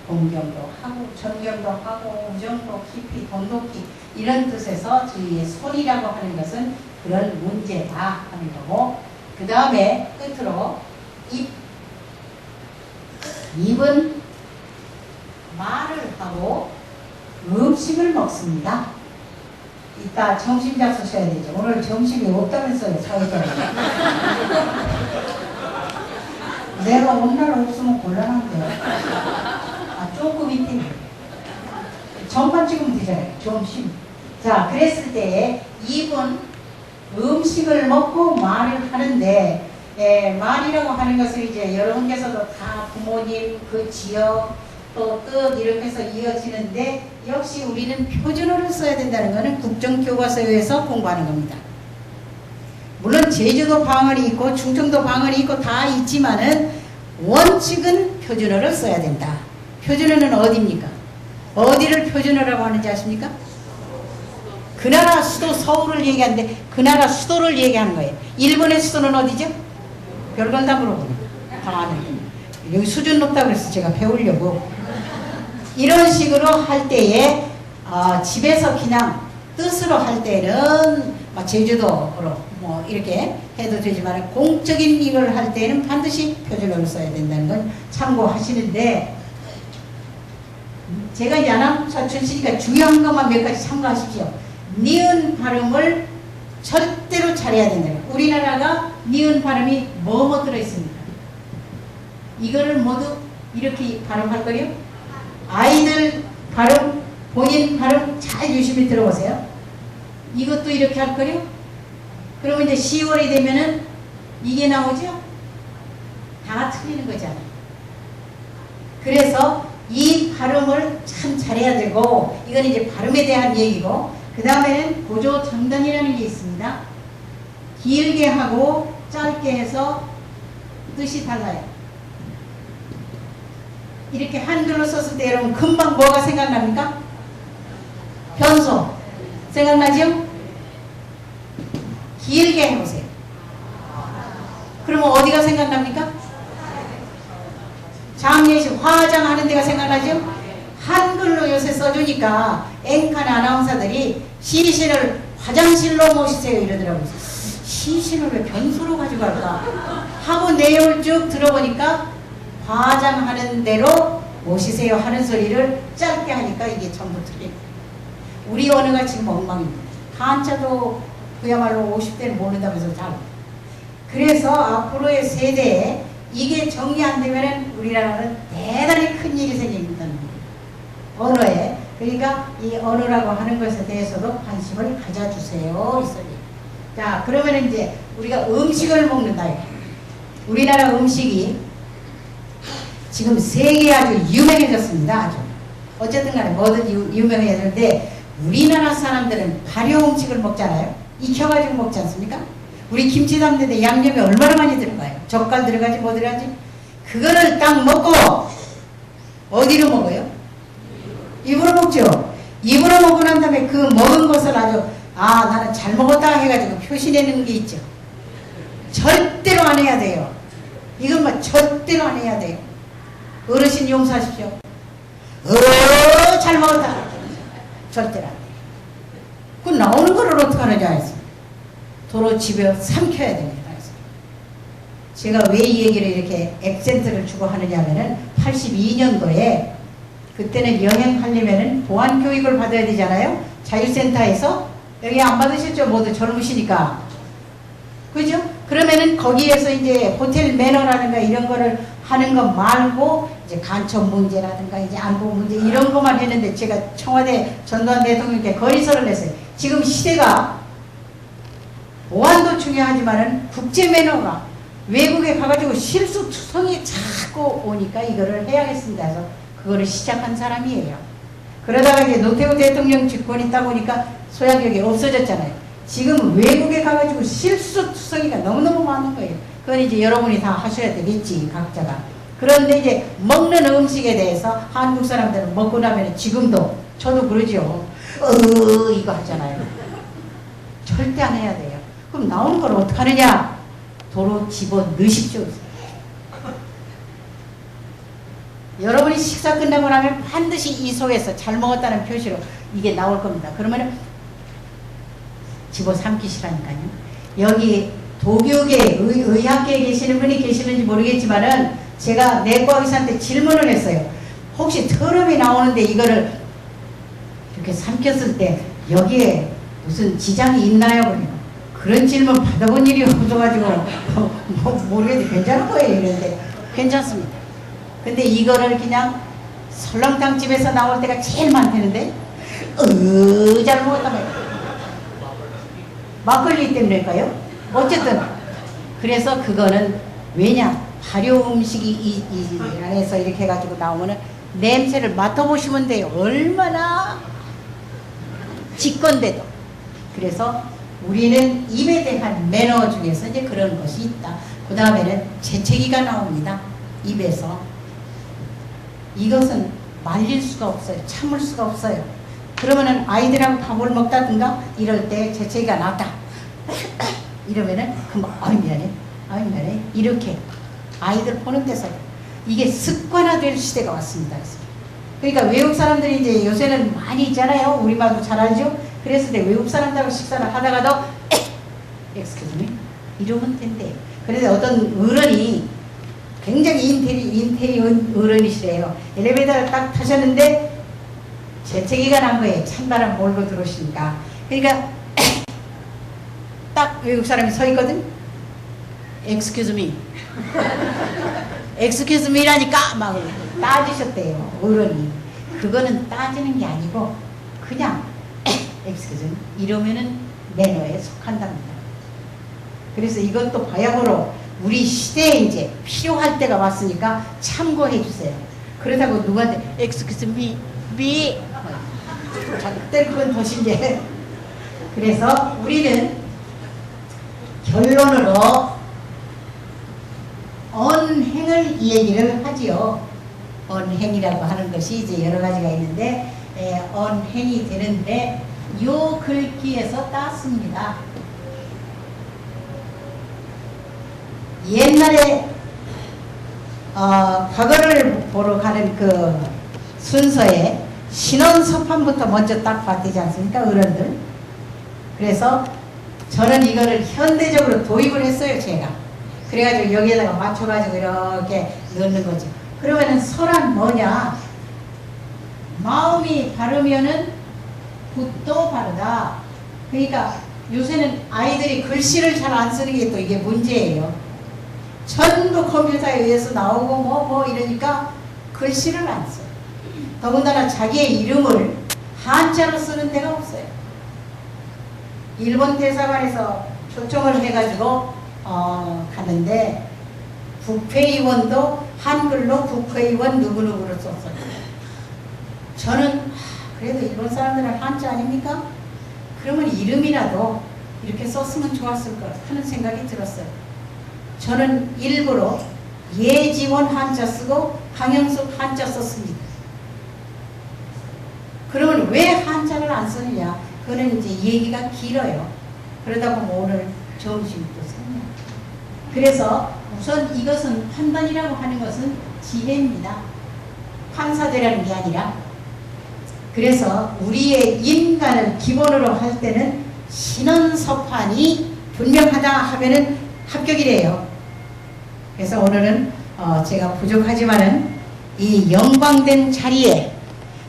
공경도 하고 전경도 하고 우정도 깊이 돈독히 이런 뜻에서 저희의 손이라고 하는 것은 그런 문제다 하는 거고 그 다음에 끝으로 입은 말을 하고 음식을 먹습니다. 이따 점심 잡수셔야 되죠. 오늘 점심이 없다면서요. 사회자는. 내가 오늘 없으면 곤란한데요. 조금 있대. 점만 찍으면 되잖아요. 점심. 자, 그랬을 때 입은 음식을 먹고 말을 하는데 말이라고 하는 것은 이제 여러분께서도 다 부모님, 그 지역, 또 뜻 이렇게 해서 이어지는데 역시 우리는 표준어를 써야 된다는 것은 국정교과서에서 공부하는 겁니다. 물론 제주도 방언이 있고 충청도 방언이 있고 다 있지만은 원칙은 표준어를 써야 된다. 표준어는 어디입니까? 어디를 표준어라고 하는지 아십니까? 그 나라 수도 서울을 얘기하는데 그 나라 수도를 얘기하는 거예요. 일본의 수도는 어디죠? 별걸 다 물어보네. 여기 수준 높다고 그래서 제가 배우려고. 이런 식으로 할 때에 집에서 그냥 뜻으로 할 때는 제주도로 뭐 이렇게 해도 되지만 공적인 이걸 할 때는 반드시 표준어를 써야 된다는 건 참고하시는데 제가 야남사 출신이니까 중요한 것만 몇 가지 참고하십시오. 니은 발음을 절대로 잘해야 된다. 우리나라가 니은 발음이 뭐뭐 들어있습니까? 이거를 모두 이렇게 발음할 거요? 아이들 발음, 본인 발음 잘 유심히 들어보세요. 이것도 이렇게 할 거요? 그러면 이제 10월이 되면은 이게 나오죠? 다 틀리는 거잖아요. 그래서 이 발음을 참 잘해야 되고 이건 이제 발음에 대한 얘기고 그 다음에는 고조장단이라는 게 있습니다. 길게 하고 짧게 해서 뜻이 달라요. 이렇게 한글로 썼을 때 여러분 금방 뭐가 생각납니까? 변소. 생각나죠? 길게 해보세요. 그러면 어디가 생각납니까? 장례식 화장하는 데가 생각나죠? 한글로 요새 써주니까 앵칸 아나운서들이 시신을 화장실로 모시세요 이러더라고요. 시신을 왜 변소로 가져갈까 하고 내용을 쭉 들어보니까 화장하는 대로 모시세요 하는 소리를 짧게 하니까 이게 전부 틀린 거예요. 우리 언어가 지금 엉망입니다. 한자도 그야말로 50대는 모른다면서 잘. 그래서 앞으로의 세대에 이게 정리 안 되면은 우리나라는 대단히 큰 일이 생긴다는 거예요. 언어에. 그러니까 이 언어라고 하는 것에 대해서도 관심을 가져주세요. 이 소리. 자, 그러면 이제 우리가 음식을 먹는다. 우리나라 음식이 지금 세계에 아주 유명해졌습니다. 아주. 어쨌든 간에 뭐든 유명해졌는데 우리나라 사람들은 발효 음식을 먹잖아요. 익혀가지고 먹지 않습니까? 우리 김치 담는데 양념이 얼마나 많이 들어가요. 젓갈 들어가지 뭐 들어가지. 그거를 딱 먹고 어디로 먹어요? 입으로 먹죠. 입으로 먹고 난 다음에 그 먹은 것을 아주 나는 잘 먹었다 해가지고 표시내는 게 있죠. 절대로 안 해야 돼요. 이건 뭐 절대로 안 해야 돼요. 어르신 용서하십시오. 잘 먹었다. 절대로 안 돼요. 그 나오는 거를 어떻게 하느냐 해서 도로 집에 삼켜야 됩니다. 그래서 제가 왜 이 얘기를 이렇게 액센트를 주고 하느냐 하면은 82년도에 그때는 여행하려면은 보안교육을 받아야 되잖아요. 자유센터에서 여기 안 받으셨죠? 모두 젊으시니까. 그죠? 그러면은 거기에서 이제 호텔 매너라든가 이런 거를 하는 거 말고 이제 간첩 문제라든가 이제 안보 문제 이런 것만 했는데 제가 청와대 전두환 대통령께 건의서를 냈어요. 지금 시대가 보안도 중요하지만은 국제 매너가 외국에 가가지고 실수투성이 자꾸 오니까 이거를 해야겠습니다. 해서 그거를 시작한 사람이에요. 그러다가 이제 노태우 대통령 집권이 있다 보니까 소양격이 없어졌잖아요. 지금 외국에 가가지고 실수투성이가 너무너무 많은 거예요. 그건 이제 여러분이 다 하셔야 되겠지, 각자가. 그런데 이제 먹는 음식에 대해서 한국 사람들은 먹고 나면 지금도 저도 그러죠. 이거 하잖아요. 절대 안 해야 돼요. 그럼 나오는 걸 어떻게 하느냐? 도로 집어 넣으십시오. 여러분이 식사 끝나고 나면 반드시 이 속에서 잘 먹었다는 표시로 이게 나올 겁니다. 그러면은 집어 삼키시라니까요. 여기 도교계 의학계에 계시는 분이 계시는지 모르겠지만은 제가 내과 의사한테 질문을 했어요. 혹시 트름이 나오는데 이거를 이렇게 삼켰을 때 여기에 무슨 지장이 있나요? 그런 질문 받아본 일이 없어가지고 모르겠는데 괜찮은 거예요. 이랬는데 괜찮습니다. 근데 이거를 그냥 설렁탕집에서 나올 때가 제일 많다는데 잘 먹었다 말이야. 막걸리 때문일까요? 어쨌든 그래서 그거는 왜냐 발효 음식이 이 안에서 이렇게 해가지고 나오면은 냄새를 맡아보시면 돼요. 얼마나 직건데도. 그래서 우리는 입에 대한 매너 중에서 이제 그런 것이 있다. 그 다음에는 재채기가 나옵니다. 입에서. 이것은 말릴 수가 없어요. 참을 수가 없어요. 그러면은 아이들하고 밥을 먹다든가 이럴 때 재채기가 나왔다. 이러면은 금방 미안해. 이렇게 아이들 보는 데서 이게 습관화될 시대가 왔습니다. 그러니까 외국 사람들이 이제 요새는 많이 있잖아요. 우리말도 잘 알죠. 그래서 외국 사람들하고 식사를 하다가도 excuse me 이러면 된대요. 그런데 어떤 어른이 굉장히 인테리 어른이시래요. 엘리베이터를 딱 타셨는데 재채기가 난 거예요. 찬바람 몰고 들어오시니까. 그러니까 딱 외국 사람이 서 있거든. excuse me excuse me라니까 막 따지셨대요. 어른이. 그거는 따지는 게 아니고 그냥 excuse me 이러면은 매너에 속한답니다. 그래서 이것도 바야흐로 우리 시대에 이제 필요할 때가 왔으니까 참고해 주세요. 그러다가 누구한테 excuse me 절대 그건 도신제. 그래서 우리는 결론으로 언행을 이 얘기를 하지요. 언행이라고 하는 것이 이제 여러 가지가 있는데 언행이 되는데 요 글귀에서 땄습니다. 옛날에 과거를 보러 가는 그 순서에 신원서판부터 먼저 딱 봤되지 않습니까? 어른들. 그래서 저는 이거를 현대적으로 도입을 했어요, 제가. 그래가지고 여기에다가 맞춰가지고 이렇게 넣는 거죠. 그러면은 설한 뭐냐? 마음이 바르면은 붓도 바르다. 그러니까 요새는 아이들이 글씨를 잘 안 쓰는 게 또 이게 문제예요. 전부 컴퓨터에 의해서 나오고 뭐 이러니까 글씨를 안 써요. 더군다나 자기의 이름을 한자로 쓰는 데가 없어요. 일본 대사관에서 초청을 해가지고 갔는데 국회의원도 한글로 국회의원 누구누구를 썼어요. 저는 그래도 일본 사람들은 한자 아닙니까? 그러면 이름이라도 이렇게 썼으면 좋았을 것 하는 생각이 들었어요. 저는 일부러 예지원 한자 쓰고 강영숙 한자 썼습니다. 그러면 왜 한자를 안 쓰느냐? 그거는 이제 얘기가 길어요. 그러다 보면 오늘 점심도 생략. 그래서 우선 이것은 판단이라고 하는 것은 지혜입니다. 판사되라는 게 아니라. 그래서 우리의 인간을 기본으로 할 때는 신원서판이 분명하다 하면은 합격이래요. 그래서 오늘은 제가 부족하지만은 이 영광된 자리에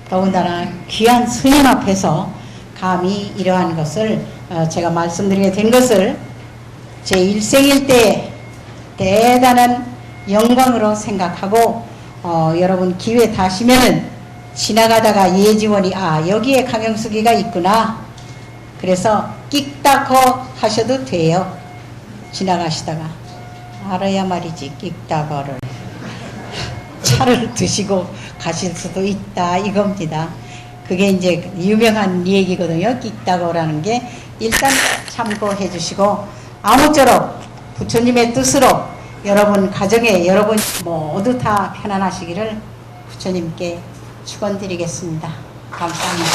더군다나 귀한 스님 앞에서 감히 이러한 것을 제가 말씀드리게 된 것을 제 일생일 때 대단한 영광으로 생각하고 여러분 기회 다시면은 지나가다가 예지원이 여기에 강영숙이가 있구나. 그래서 끽다거 하셔도 돼요. 지나가시다가 알아야 말이지 끽다거를 차를 드시고 가실 수도 있다 이겁니다. 그게 이제 유명한 얘기거든요. 끽다거라는 게 일단 참고해 주시고 아무쪼록 부처님의 뜻으로 여러분 가정에 여러분 모두 다 편안하시기를 부처님께 축원드리겠습니다. 감사합니다.